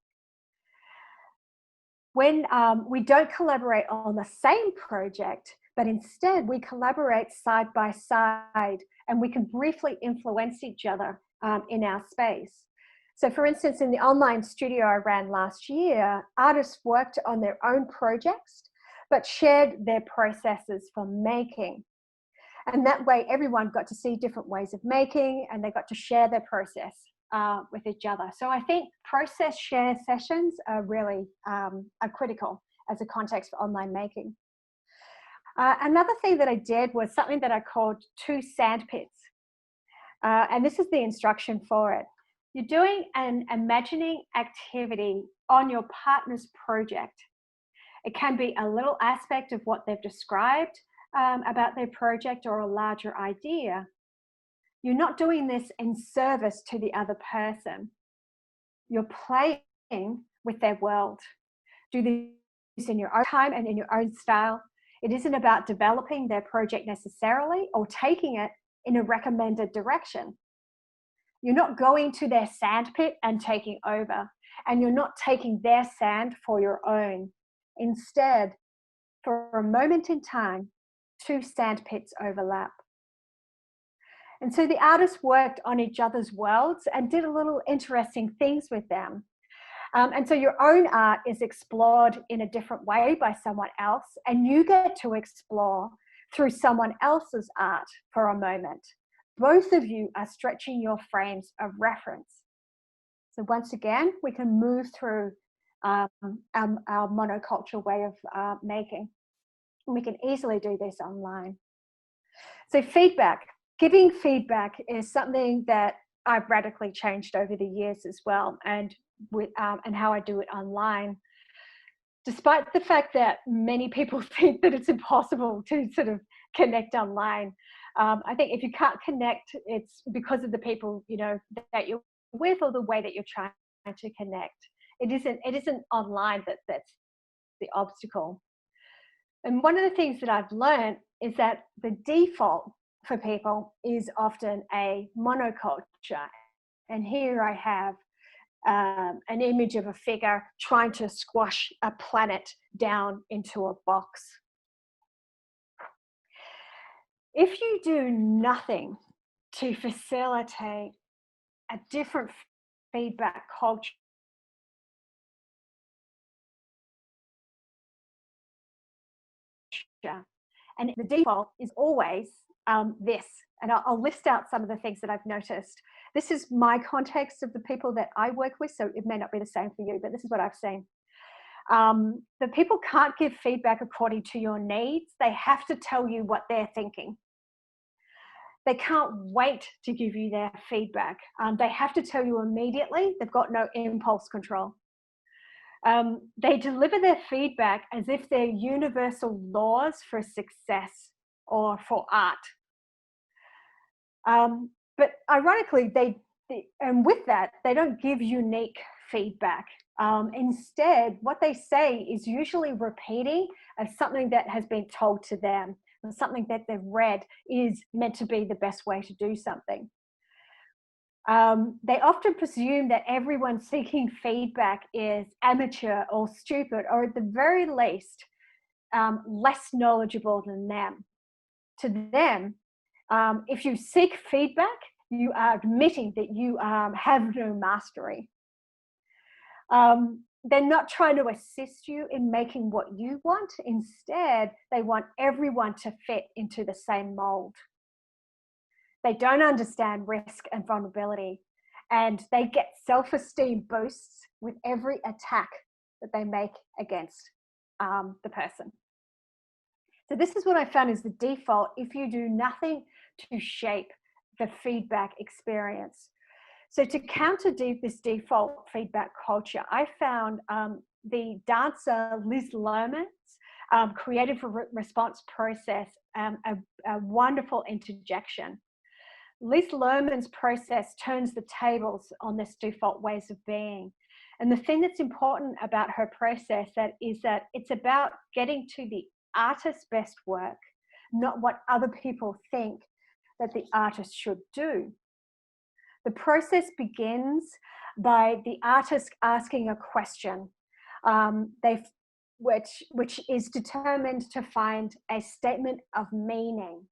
When we don't collaborate on the same project, but instead we collaborate side by side and we can briefly influence each other in our space. So for instance, in the online studio I ran last year, artists worked on their own projects, but shared their processes for making. And that way everyone got to see different ways of making and they got to share their process with each other. So I think process share sessions are really are critical as a context for online making. Another thing that I did was something that I called 2 sandpits. And this is the instruction for it. You're doing an imagining activity on your partner's project. It can be a little aspect of what they've described about their project or a larger idea. You're not doing this in service to the other person. You're playing with their world. Do this in your own time and in your own style. It isn't about developing their project necessarily or taking it in a recommended direction. You're not going to their sandpit and taking over, and you're not taking their sand for your own. Instead, for a moment in time, 2 sandpits overlap. And so the artists worked on each other's worlds and did a little interesting things with them. And so your own art is explored in a different way by someone else, and you get to explore through someone else's art for a moment. Both of you are stretching your frames of reference. So once again, we can move through our monoculture way of making. And we can easily do this online. So feedback. Giving feedback is something that I've radically changed over the years as well, and how I do it online. Despite the fact that many people think that it's impossible to sort of connect online, I think if you can't connect, it's because of the people that you're with or the way that you're trying to connect. It isn't online that's the obstacle. And one of the things that I've learned is that the default for people is often a monoculture. And here I have an image of a figure trying to squash a planet down into a box. If you do nothing to facilitate a different feedback culture, and the default is always this, and I'll list out some of the things that I've noticed. This is my context of the people that I work with, so it may not be the same for you, but this is what I've seen. The people can't give feedback according to your needs. They have to tell you what they're thinking. They can't wait to give you their feedback. They have to tell you immediately. They've got no impulse control. They deliver their feedback as if they're universal laws for success or for art. But ironically, they and with that, they don't give unique feedback. Instead, what they say is usually repeating of something that has been told to them, or something that they've read is meant to be the best way to do something. They often presume that everyone seeking feedback is amateur or stupid, or at the very least, less knowledgeable than them. To them, if you seek feedback, you are admitting that you have no mastery. They're not trying to assist you in making what you want. Instead, they want everyone to fit into the same mold. They don't understand risk and vulnerability, and they get self-esteem boosts with every attack that they make against the person. So this is what I found is the default if you do nothing to shape the feedback experience. So to counter this default feedback culture, I found the dancer Liz Lerman's creative response process a wonderful interjection. Liz Lerman's process turns the tables on this default ways of being. And the thing that's important about her process is that it's about getting to the artist's best work, not what other people think that the artist should do. The process begins by the artist asking a question, which is determined to find a statement of meaning.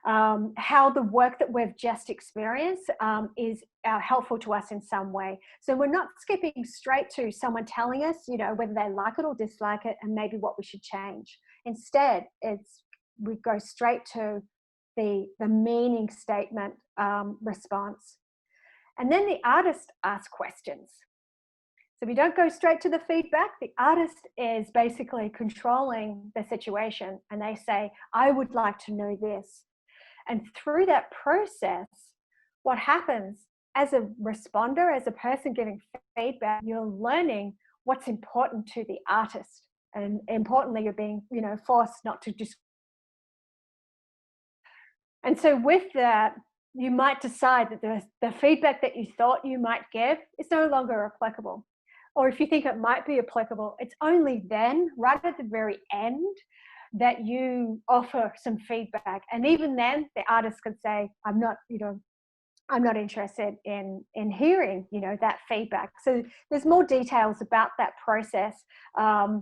How the work that we've just experienced is helpful to us in some way. So we're not skipping straight to someone telling us, whether they like it or dislike it and maybe what we should change. Instead, we go straight to the meaning statement response. And then the artist asks questions. So we don't go straight to the feedback. The artist is basically controlling the situation, and they say, I would like to know this. And through that process, what happens as a responder, as a person giving feedback, you're learning what's important to the artist. And importantly, you're being, forced not to just. And so with that, you might decide that the feedback that you thought you might give is no longer applicable. Or if you think it might be applicable, it's only then, right at the very end, that you offer some feedback. And even then, the artist could say, I'm not interested in hearing, that feedback. So there's more details about that process. I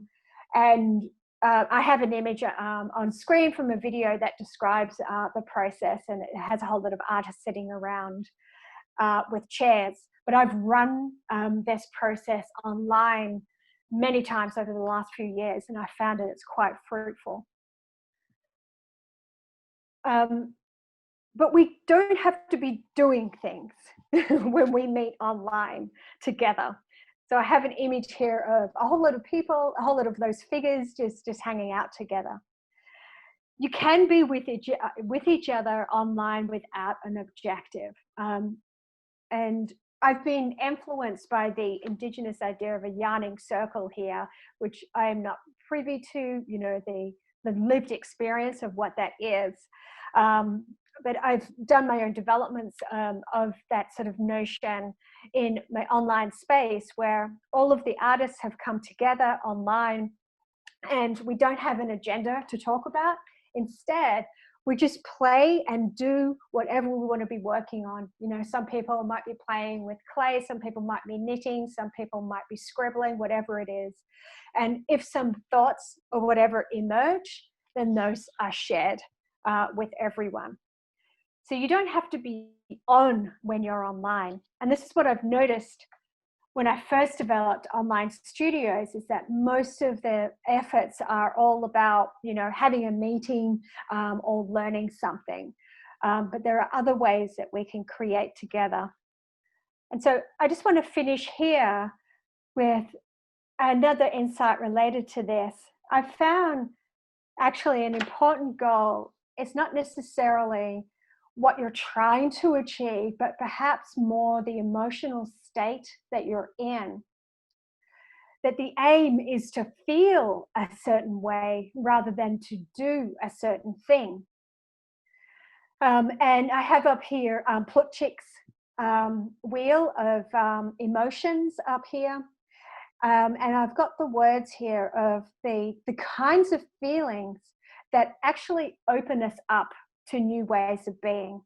have an image on screen from a video that describes the process, and it has a whole lot of artists sitting around with chairs. But I've run this process online many times over the last few years, and I found it's quite fruitful. But we don't have to be doing things when we meet online together. So I have an image here of a whole lot of people, a whole lot of those figures just hanging out together. You can be with each other online without an objective. And I've been influenced by the Indigenous idea of a yarning circle here, which I am not privy to, the lived experience of what that is. But I've done my own developments of that sort of notion in my online space, where all of the artists have come together online, and we don't have an agenda to talk about. Instead, we just play and do whatever we want to be working on. Some people might be playing with clay, some people might be knitting, some people might be scribbling, whatever it is. And if some thoughts or whatever emerge, then those are shared with everyone. So you don't have to be on when you're online. And this is what I've noticed when I first developed online studios, is that most of the efforts are all about, having a meeting or learning something. But there are other ways that we can create together. And so I just want to finish here with another insight related to this. I found actually an important goal. It's not necessarily what you're trying to achieve, but perhaps more the emotional state that you're in. That the aim is to feel a certain way rather than to do a certain thing. And I have up here Plutchik's wheel of emotions up here. And I've got the words here of the kinds of feelings that actually open us up to new ways of being.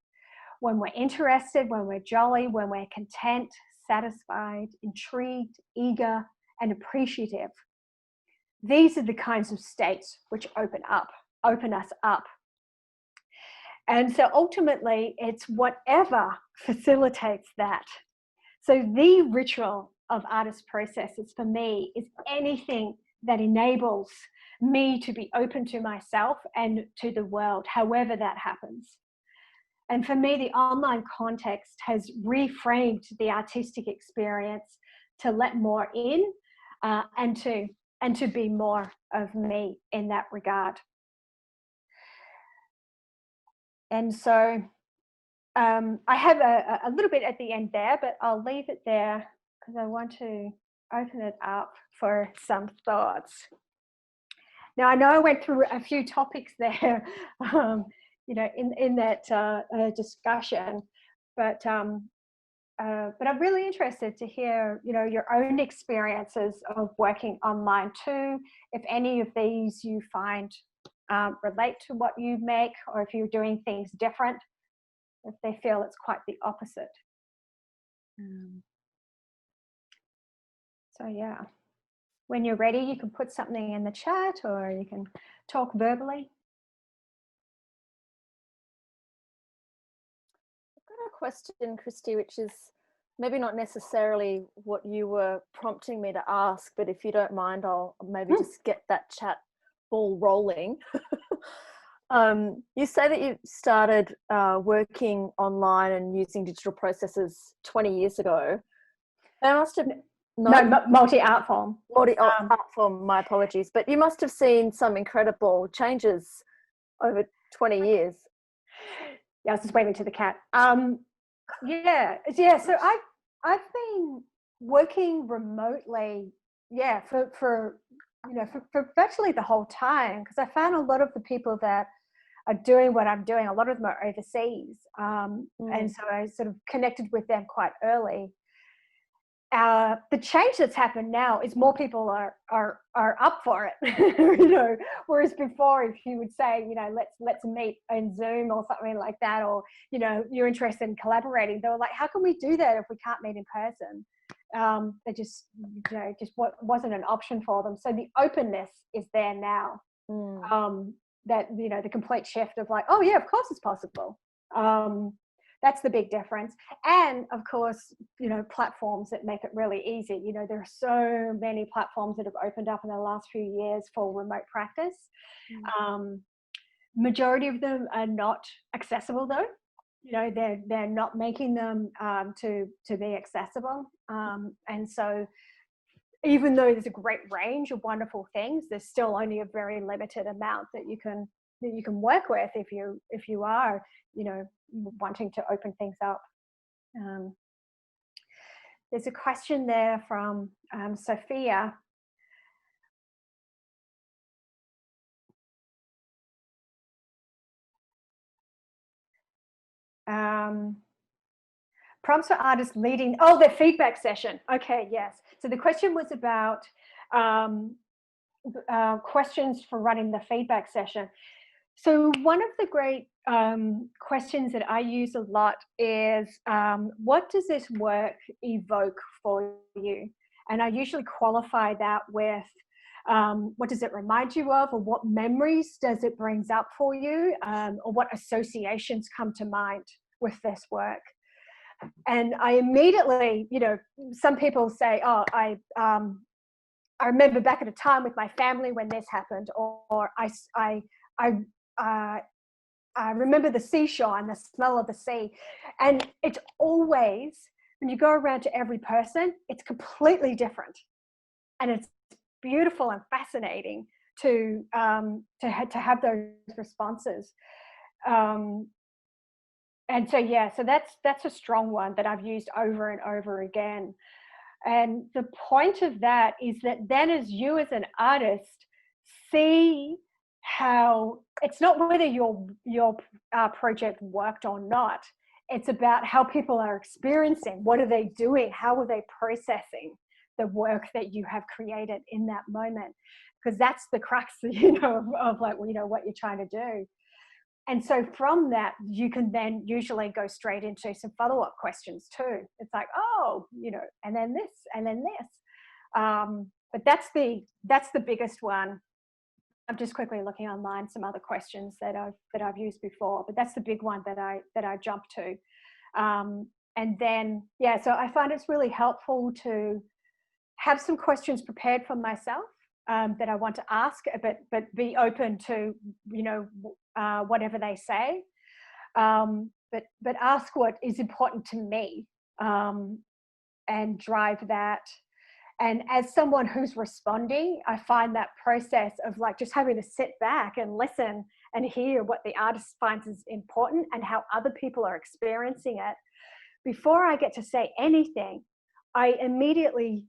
When we're interested, when we're jolly, when we're content, satisfied, intrigued, eager, and appreciative. These are the kinds of states which open us up. And so ultimately, it's whatever facilitates that. So the ritual of artist processes for me is anything that enables me to be open to myself and to the world, however that happens. And for me, the online context has reframed the artistic experience to let more in and to be more of me in that regard. And so I have a little bit at the end there, but I'll leave it there because I want to open it up for some thoughts. Now, I know I went through a few topics there, in that discussion, but I'm really interested to hear, your own experiences of working online too. If any of these you find relate to what you make, or if you're doing things different, if they feel it's quite the opposite. So yeah, when you're ready, you can put something in the chat or you can talk verbally. I've got a question, Christy, which is maybe not necessarily what you were prompting me to ask, but if you don't mind, I'll maybe just get that chat ball rolling. You say that you started working online and using digital processes 20 years ago. They must have multi-art form. Art form, my apologies. But you must have seen some incredible changes over 20 years. Yeah, I was just waving to the cat. Yeah. So I've been working remotely, for virtually the whole time, because I found a lot of the people that are doing what I'm doing, a lot of them are overseas, and so I sort of connected with them quite early. The change that's happened now is more people are up for it, whereas before, if you would say, let's meet on Zoom or something like that, or you're interested in collaborating, they were like, how can we do that if we can't meet in person? They just wasn't an option for them. So the openness is there now. That the complete shift of like, oh yeah, of course it's possible. That's the big difference. And of course, platforms that make it really easy. There are so many platforms that have opened up in the last few years for remote practice. Majority of them are not accessible though. They're not making them to be accessible. And so even though there's a great range of wonderful things, there's still only a very limited amount that you can work with if you are wanting to open things up. There's a question there from Sophia. Prompts for artists leading, their feedback session. Okay, yes. So the question was about questions for running the feedback session. So one of the great questions that I use a lot is, what does this work evoke for you? And I usually qualify that with, what does it remind you of, or what memories does it brings up for you, or what associations come to mind with this work? And I immediately, some people say, I remember back at a time with my family when this happened, or I remember the seashore and the smell of the sea. And it's always, when you go around to every person, it's completely different. And it's beautiful and fascinating to have those responses. And so, so that's a strong one that I've used over and over again. And the point of that is that then as you as an artist see how it's not whether your project worked or not, it's about how people are experiencing. What are they doing? How are they processing the work that you have created in that moment? Because that's the crux, of like, what you're trying to do. And so from that, you can then usually go straight into some follow-up questions too. It's like, and then this, and then this. But that's the biggest one. I'm just quickly looking online some other questions that I've used before, but that's the big one that I jump to. And then, so I find it's really helpful to have some questions prepared for myself that I want to ask, but be open to, whatever they say. But ask what is important to me, and drive that. And as someone who's responding, I find that process of like just having to sit back and listen and hear what the artist finds is important and how other people are experiencing it. Before I get to say anything, I immediately,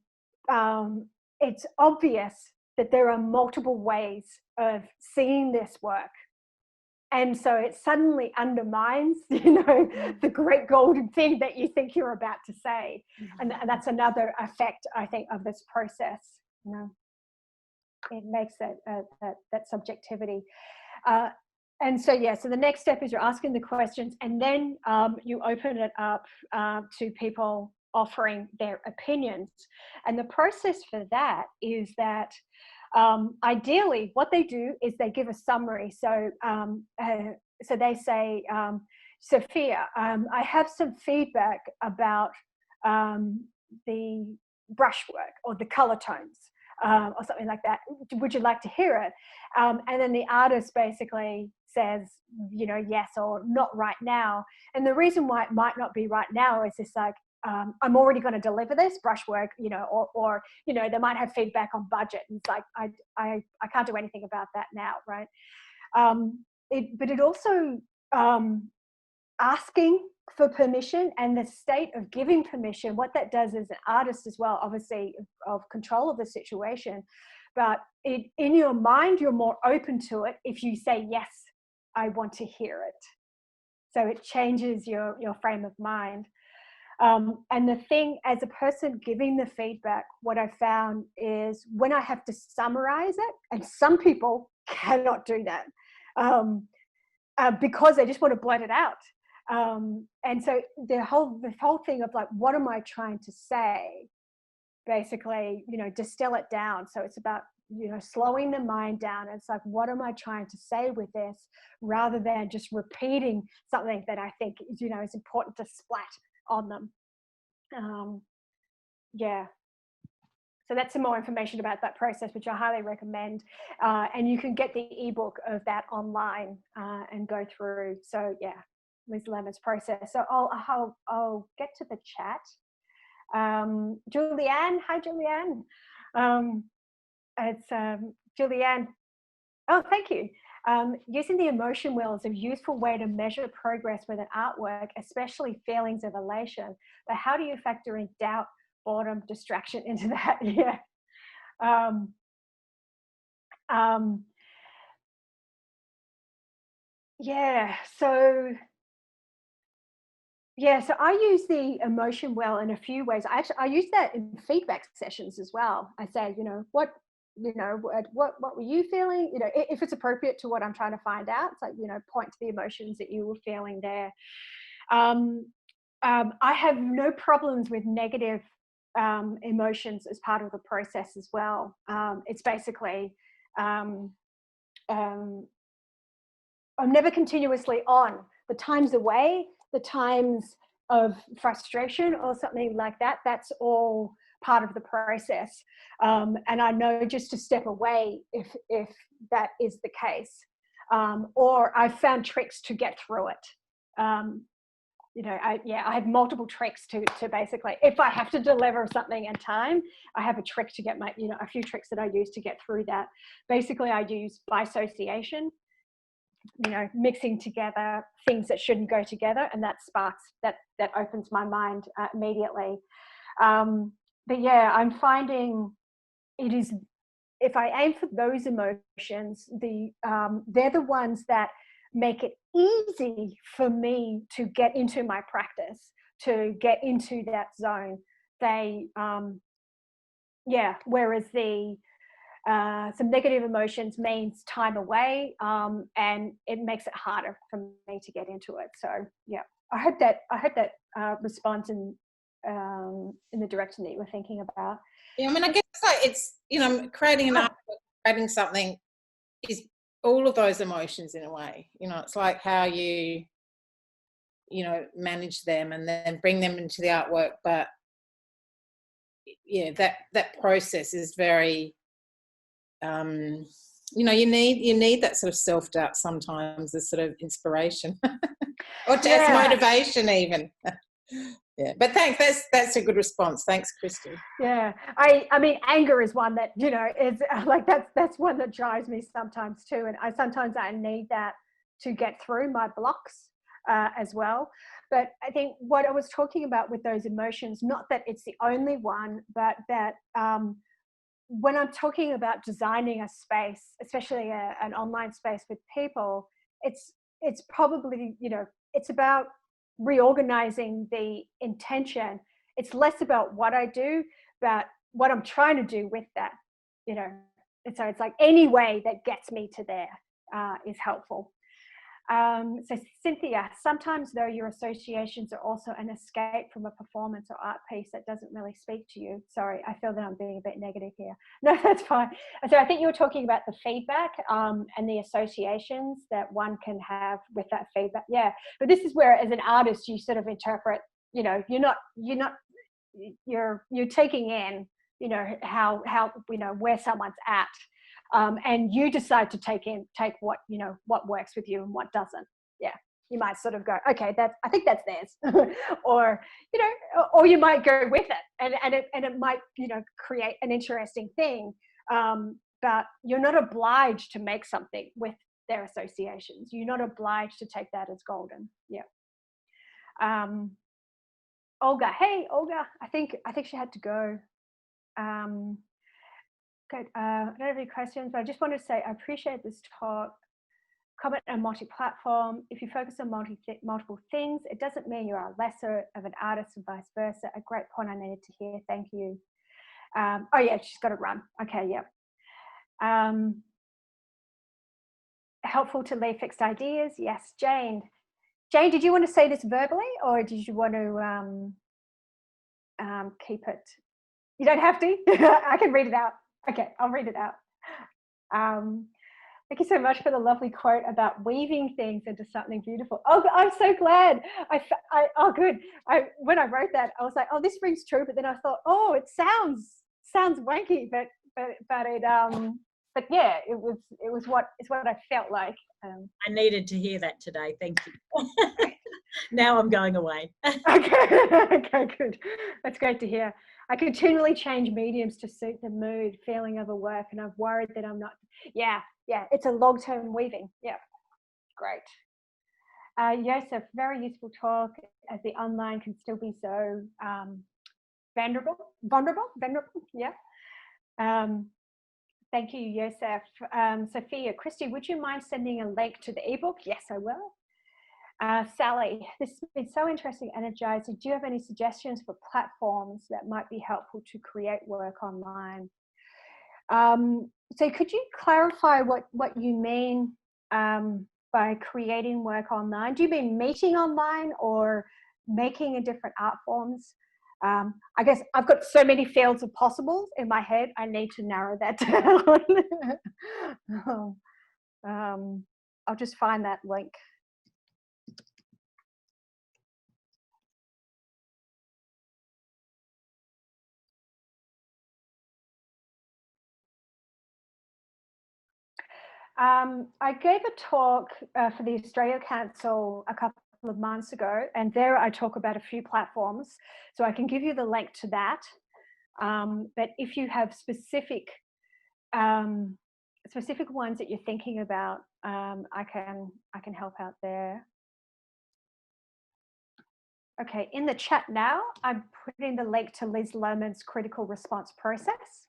it's obvious that there are multiple ways of seeing this work. And so it suddenly undermines, the great golden thing that you think you're about to say. And that's another effect, I think, of this process. It makes that subjectivity. And so, so the next step is you're asking the questions, and then you open it up to people offering their opinions. And the process for that is that ideally, what they do is they give a summary. So, so they say, Sophia, I have some feedback about the brushwork or the color tones, or something like that. Would you like to hear it? And then the artist basically says, yes or not right now. And the reason why it might not be right now is just like, I'm already going to deliver this brushwork, or they might have feedback on budget, and it's like I can't do anything about that now, right? But it also asking for permission and the state of giving permission. What that does as an artist as well, obviously, of control of the situation, but in your mind you're more open to it if you say yes, I want to hear it. So it changes your frame of mind. And the thing, as a person giving the feedback, what I found is when I have to summarize it, and some people cannot do that because they just want to blurt it out. And so the whole thing of like, what am I trying to say? Basically, distill it down. So it's about, slowing the mind down. It's like, what am I trying to say with this, rather than just repeating something that I think, is important to splat on them. So that's some more information about that process, which I highly recommend. And you can get the ebook of that online and go through. So Liz Lemon's process. So I'll get to the chat. Julianne, hi Julianne. It's Julianne. Oh, thank you. Using the emotion wheel is a useful way to measure progress with an artwork, especially feelings of elation. But how do you factor in doubt, boredom, distraction into that? So I use the emotion wheel in a few ways. I use that in feedback sessions as well. I say, what were you feeling? If it's appropriate to what I'm trying to find out, it's like, point to the emotions that you were feeling there. I have no problems with negative emotions as part of the process as well. It's basically, I'm never continuously on. The times away, the times of frustration or something like that, that's all part of the process. And I know just to step away if that is the case. Or I've found tricks to get through it. I have multiple tricks to basically, if I have to deliver something in time, I have a trick to get a few tricks that I use to get through that. Basically, I use association, mixing together things that shouldn't go together, and that opens my mind immediately. But I'm finding it is, if I aim for those emotions, they're the ones that make it easy for me to get into my practice, to get into that zone. They, whereas some negative emotions means time away, and it makes it harder for me to get into it. So yeah, I hope that responds in the direction that you were thinking about. Yeah, I mean, I guess it's creating an artwork, creating something is all of those emotions in a way. It's like how you manage them and then bring them into the artwork. But yeah, that process is very you need that sort of self-doubt sometimes as sort of inspiration or as motivation even. Yeah, but thanks. That's a good response. Thanks, Christy. Yeah, I mean, anger is one that is like that's one that drives me sometimes too, and sometimes I need that to get through my blocks as well. But I think what I was talking about with those emotions, not that it's the only one, but that when I'm talking about designing a space, especially an online space with people, it's probably it's about reorganizing the intention. It's less about what I do, but what I'm trying to do with that, and so it's like any way that gets me to there is helpful. So Cynthia, sometimes though your associations are also an escape from a performance or art piece that doesn't really speak to you. Sorry, I feel that I'm being a bit negative here. No, that's fine. So I think you were talking about the feedback and the associations that one can have with that feedback. Yeah, but this is where as an artist you sort of interpret, you're taking in, how where someone's at. And you decide to take what what works with you and what doesn't. Yeah, you might sort of go, okay, I think that's theirs, or or you might go with it, and it might create an interesting thing. But you're not obliged to make something with their associations. You're not obliged to take that as golden. Yeah. Olga, hey Olga, I think she had to go. Good. I don't have any questions, but I just wanted to say I appreciate this talk. Comment on multi-platform. If you focus on multiple things, it doesn't mean you are lesser of an artist and vice versa. A great point I needed to hear. Thank you. Oh yeah, she's got to run. Okay, yeah. Helpful to leave fixed ideas. Yes, Jane. Jane, did you want to say this verbally, or did you want to keep it? You don't have to. I can read it out. Okay, I'll read it out. Thank you so much for the lovely quote about weaving things into something beautiful. Oh, I'm so glad. Oh, good. When I wrote that, I was like, oh, this rings true. But then I thought, oh, it sounds wanky, but yeah, it was what I felt like. I needed to hear that today. Thank you. Now I'm going away. Okay, good. That's great to hear. I continually change mediums to suit the mood, feeling of a work, and I've worried that I'm not. Yeah, it's a long-term weaving. Yeah, great. Joseph, very useful talk, as the online can still be so vulnerable. Yeah. Thank you, Joseph. Sophia, Christy, would you mind sending a link to the ebook? Yes, I will. Sally, this has been so interesting, energizing. Do you have any suggestions for platforms that might be helpful to create work online? So could you clarify what you mean by creating work online? Do you mean meeting online or making in different art forms? I guess I've got so many fields of possibles in my head. I need to narrow that down. I'll just find that link. I gave a talk for the Australia Council a couple of months ago, and there I talk about a few platforms, so I can give you the link to that. But if you have specific ones that you're thinking about, I can help out there. Okay, in the chat now, I'm putting the link to Liz Lohman's critical response process.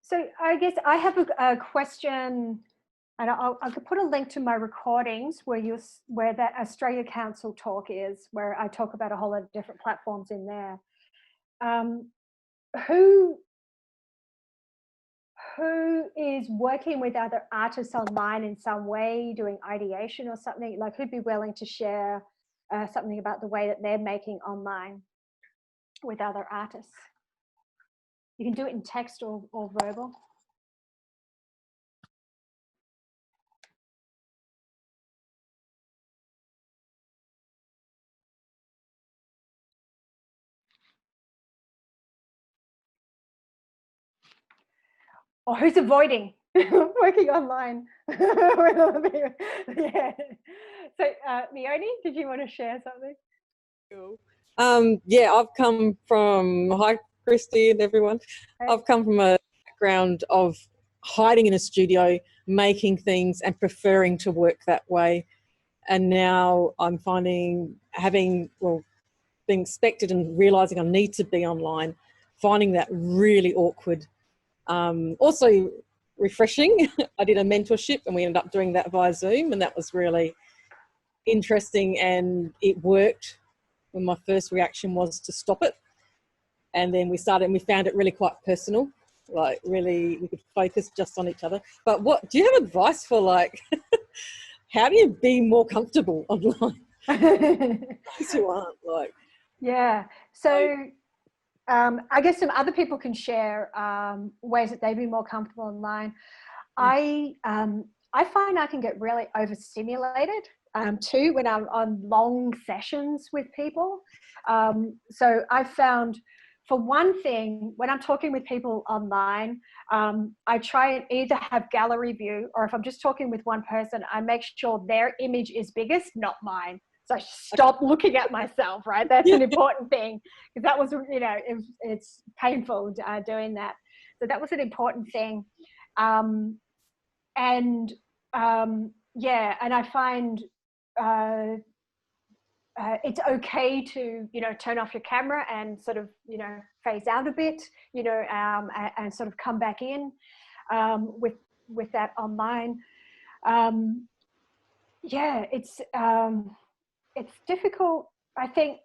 So I guess I have a question, and I could put a link to my recordings where that Australia Council talk is, where I talk about a whole lot of different platforms in there. Who is working with other artists online in some way, doing ideation or something, like who'd be willing to share something about the way that they're making online with other artists? You can do it in text or verbal. Or who's avoiding working online? Yeah. So, Leonie, did you want to share something? Yeah, I've come from, hi Christy and everyone. Hey. I've come from a background of hiding in a studio, making things and preferring to work that way. And now I'm finding being expected and realising I need to be online, finding that really awkward. Also refreshing. I did a mentorship and we ended up doing that via Zoom, and that was really interesting and it worked. When my first reaction was to stop it, and then we started and we found it really quite personal, like really we could focus just on each other. But what do you have advice for, like how do you be more comfortable online? Those who aren't, like, yeah, so I guess some other people can share ways that they'd be more comfortable online. I find I can get really overstimulated too when I'm on long sessions with people. So I found, for one thing, when I'm talking with people online, I try and either have gallery view, or if I'm just talking with one person, I make sure their image is biggest, not mine. So I stop looking at myself, right? That's an important thing, because that was, you know, it's painful doing that. So that was an important thing. Yeah, and I find it's okay to, you know, turn off your camera and sort of, you know, phase out a bit, you know, and sort of come back in with that online. Yeah, it's difficult. I think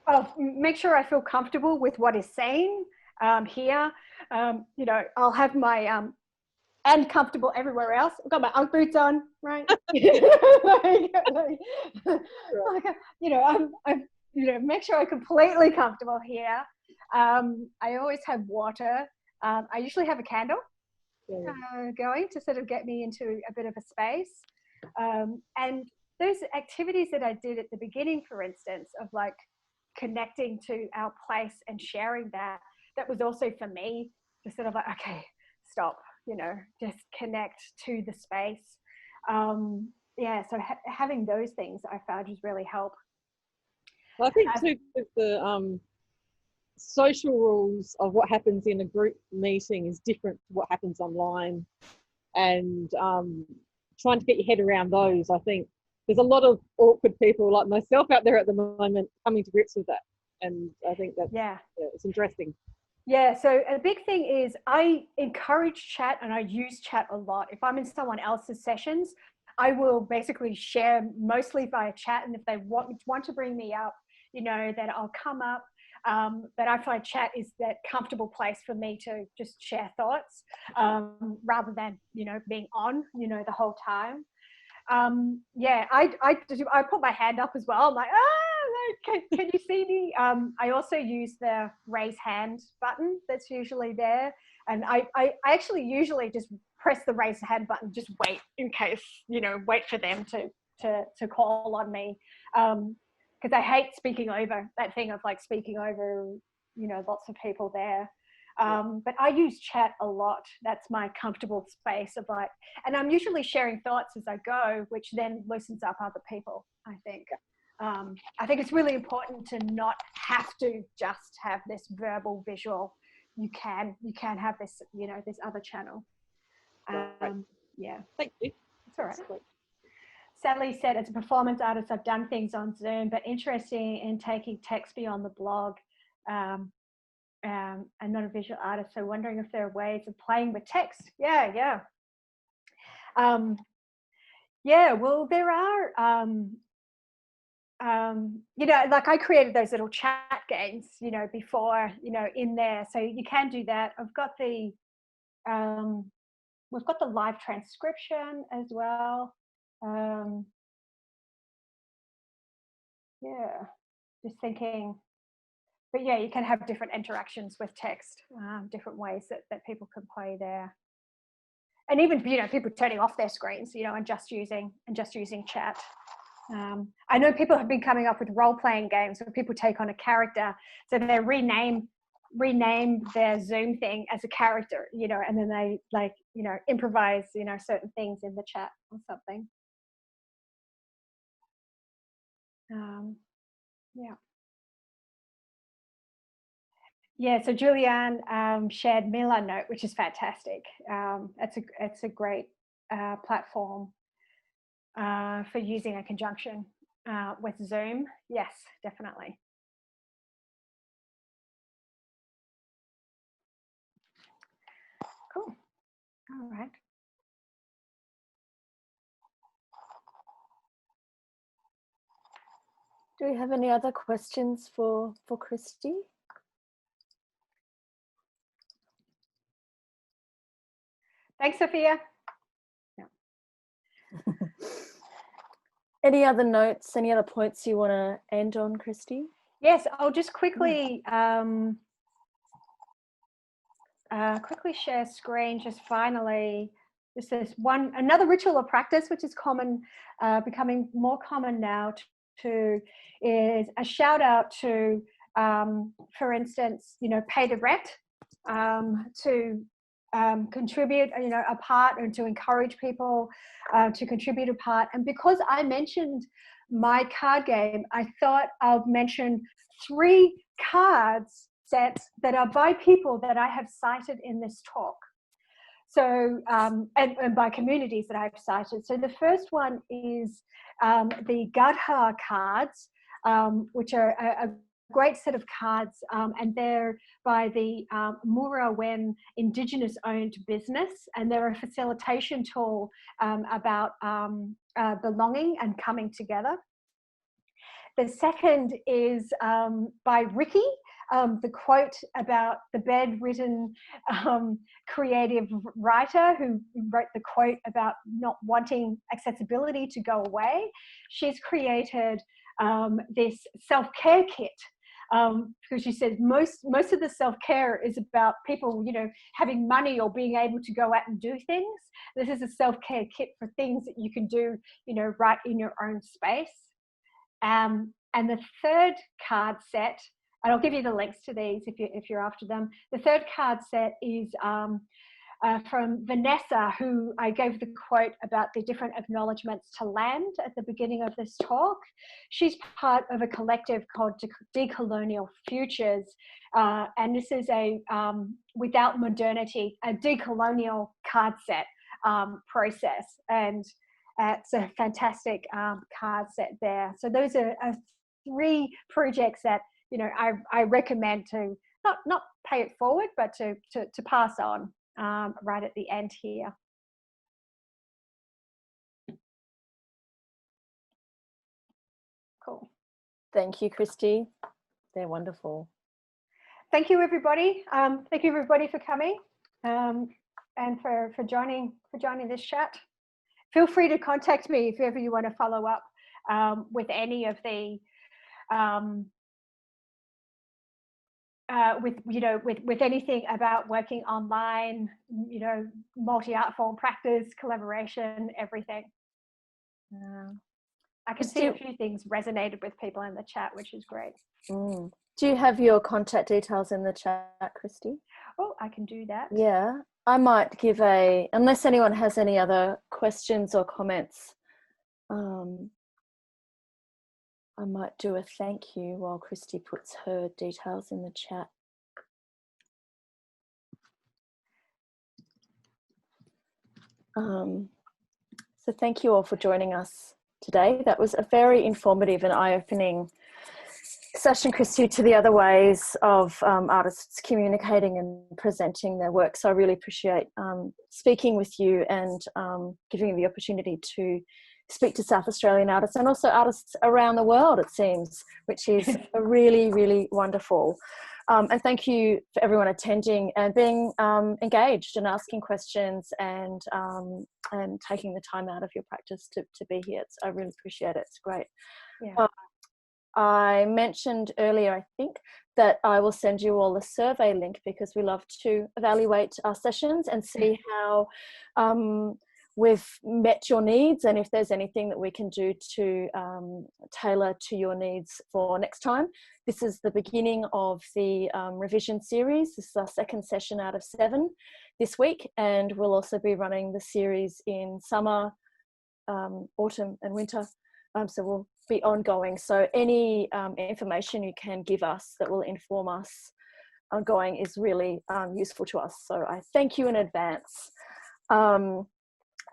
I'll make sure I feel comfortable with what is saying here. You know, I'll have my and comfortable everywhere else. I've got my UGG boots on, right? You know, I'm you know, make sure I'm completely comfortable here. I always have water. I usually have a candle going to sort of get me into a bit of a space. And those activities that I did at the beginning, for instance, of like connecting to our place and sharing that was also for me to sort of like, okay, stop, you know, just connect to the space. Yeah, so having those things I found just really help. Well, I think too, with the social rules of what happens in a group meeting is different to what happens online, and trying to get your head around those. I think there's a lot of awkward people like myself out there at the moment coming to grips with that, and I think that's, yeah, it's interesting. Yeah, so a big thing is I encourage chat, and I use chat a lot. If I'm in someone else's sessions, I will basically share mostly via chat, and if they want to bring me up, you know, that I'll come up. But I find chat is that comfortable place for me to just share thoughts rather than, you know, being on, you know, the whole time. Yeah, I put my hand up as well. I'm like, can you see me? I also use the raise hand button that's usually there. And I actually usually just press the raise hand button, just wait in case, you know, wait for them to call on me. Because I hate speaking over, that thing of like speaking over, you know, lots of people there. But I use chat a lot. That's my comfortable space of like, and I'm usually sharing thoughts as I go, which then loosens up other people, I think. I think it's really important to not have to just have this verbal visual. You can have this, you know, this other channel. Yeah. Thank you. That's all right. Sally said, as a performance artist, I've done things on Zoom, but interested in taking text beyond the blog. I'm not a visual artist, so wondering if there are ways of playing with text. Yeah. Well, there are, you know, like I created those little chat games, you know, before, you know, in there. So you can do that. I've got the, we've got the live transcription as well. Yeah, just thinking. But yeah, you can have different interactions with text, different ways that people can play there. And even, you know, people turning off their screens, you know, and just using chat. I know people have been coming up with role-playing games where people take on a character, so they rename their Zoom thing as a character, you know, and then they, like, you know, improvise, you know, certain things in the chat or something. Yeah, so Julianne shared Mila Note, which is fantastic. It's a great platform for using a conjunction with Zoom. Yes, definitely. Cool. All right. Do we have any other questions for Christy? Thanks, Sophia. Yeah. Any other notes, any other points you want to end on, Christy? Yes, I'll just quickly quickly share screen. Just finally, this is another ritual or practice which is common, becoming more common now. Is a shout out to, for instance, you know, pay the rent, to contribute, you know, a part, and to encourage people to contribute a part. And because I mentioned my card game, I thought I'll mention 3 cards sets that are by people that I have cited in this talk. So, and by communities that I've cited. So the first one is the Gadha cards, which are a great set of cards, and they're by the Murawen Indigenous owned business, and they're a facilitation tool about belonging and coming together. The second is by Ricky, the quote about the bedridden creative writer who wrote the quote about not wanting accessibility to go away. She's created this self-care kit, because she says most of the self-care is about people, you know, having money or being able to go out and do things. This is a self-care kit for things that you can do, you know, right in your own space. And the third card set, and I'll give you the links to these if you're after them. The third card set is from Vanessa, who I gave the quote about the different acknowledgements to land at the beginning of this talk. She's part of a collective called Decolonial Futures, and this is a without modernity, a decolonial card set process, and it's a fantastic card set there. So those are 3 projects that, you know, I recommend to not pay it forward, but to pass on right at the end here. Cool. Thank you, Christy. They're wonderful. Thank you, everybody. Thank you, everybody, for coming and for joining this chat. Feel free to contact me if ever you want to follow up with any of the with anything about working online, you know, multi-art form practice, collaboration, everything. I can see a few things resonated with people in the chat, which is great. Do you have your contact details in the chat, Christy? Oh, I can do that. Yeah, I might give unless anyone has any other questions or comments, I might do a thank you while Christy puts her details in the chat. So thank you all for joining us today. That was a very informative and eye-opening session, Christy, to the other ways of artists communicating and presenting their work. So I really appreciate speaking with you and giving me the opportunity to speak to South Australian artists and also artists around the world, it seems, which is really, really wonderful. And thank you for everyone attending and being engaged and asking questions and taking the time out of your practice to be here. I really appreciate it. It's great. Yeah. I mentioned earlier, I think, that I will send you all a survey link because we love to evaluate our sessions and see how we've met your needs and if there's anything that we can do to tailor to your needs for next time. This is the beginning of the revision series. This is our second session out of 7 this week, and we'll also be running the series in summer, autumn and winter. So we'll be ongoing. So any information you can give us that will inform us ongoing is really useful to us. So I thank you in advance.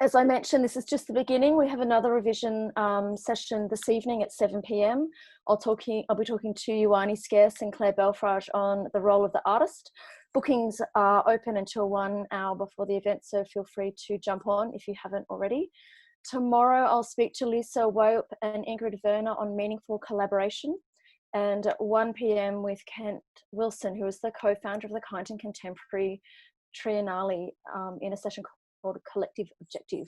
As I mentioned, this is just the beginning. We have another revision session this evening at 7 p.m. I'll be talking to Ioane Scarce and Claire Belfrage on the role of the artist. Bookings are open until 1 hour before the event, so feel free to jump on if you haven't already. Tomorrow, I'll speak to Lisa Wope and Ingrid Werner on meaningful collaboration, and at 1 p.m. with Kent Wilson, who is the co-founder of the Kind and Contemporary Triennale, in a session called Collective Objective.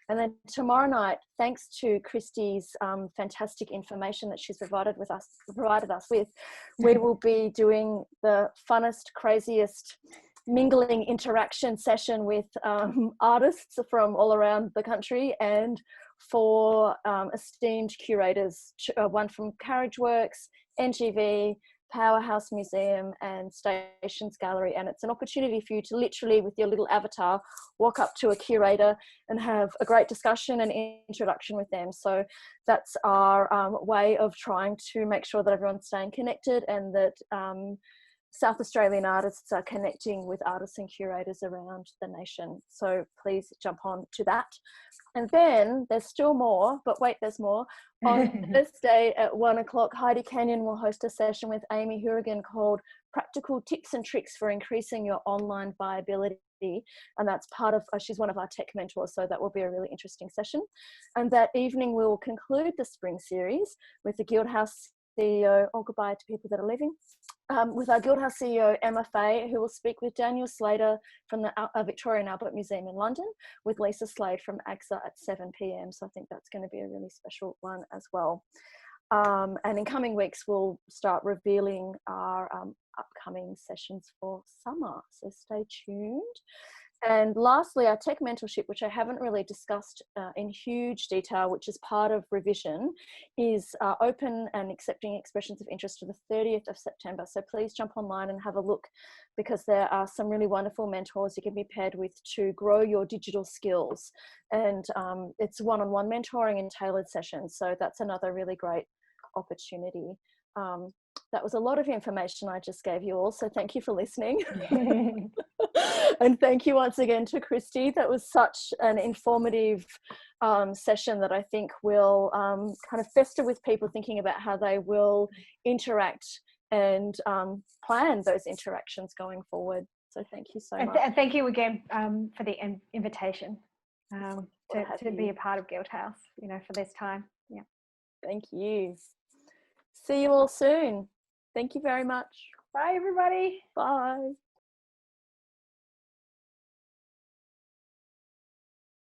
And then tomorrow night, thanks to Christy's fantastic information that she's provided us with, we will be doing the funnest, craziest mingling interaction session with artists from all around the country and 4 esteemed curators, one from Carriageworks, NGV, Powerhouse Museum and Stations Gallery. And it's an opportunity for you to literally, with your little avatar, walk up to a curator and have a great discussion and introduction with them. So that's our way of trying to make sure that everyone's staying connected and that South Australian artists are connecting with artists and curators around the nation. So please jump on to that. And then there's still more, but wait, there's more. On Thursday at 1 o'clock, Heidi Kenyon will host a session with Amy Hourigan called Practical Tips and Tricks for Increasing Your Online Viability. And that's part of, she's one of our tech mentors, so that will be a really interesting session. And that evening we will conclude the spring series with the Guildhouse CEO, or goodbye to people that are leaving, with our Guildhouse CEO Emma Fay, who will speak with Daniel Slater from the Victoria and Albert Museum in London, with Lisa Slade from AXA at 7 p.m. So I think that's going to be a really special one as well. And in coming weeks, we'll start revealing our upcoming sessions for summer. So stay tuned. And lastly, our tech mentorship, which I haven't really discussed in huge detail, which is part of revision, is open and accepting expressions of interest to the 30th of September. So please jump online and have a look, because there are some really wonderful mentors you can be paired with to grow your digital skills. And it's one-on-one mentoring and tailored sessions. So that's another really great opportunity. That was a lot of information I just gave you all, so thank you for listening. And thank you once again to Christy. That was such an informative session that I think will kind of fester with people thinking about how they will interact and plan those interactions going forward. So thank you so much. And thank you again for the invitation to be a part of Guildhouse, for this time. Yeah. Thank you. See you all soon. Thank you very much. Bye, everybody. Bye.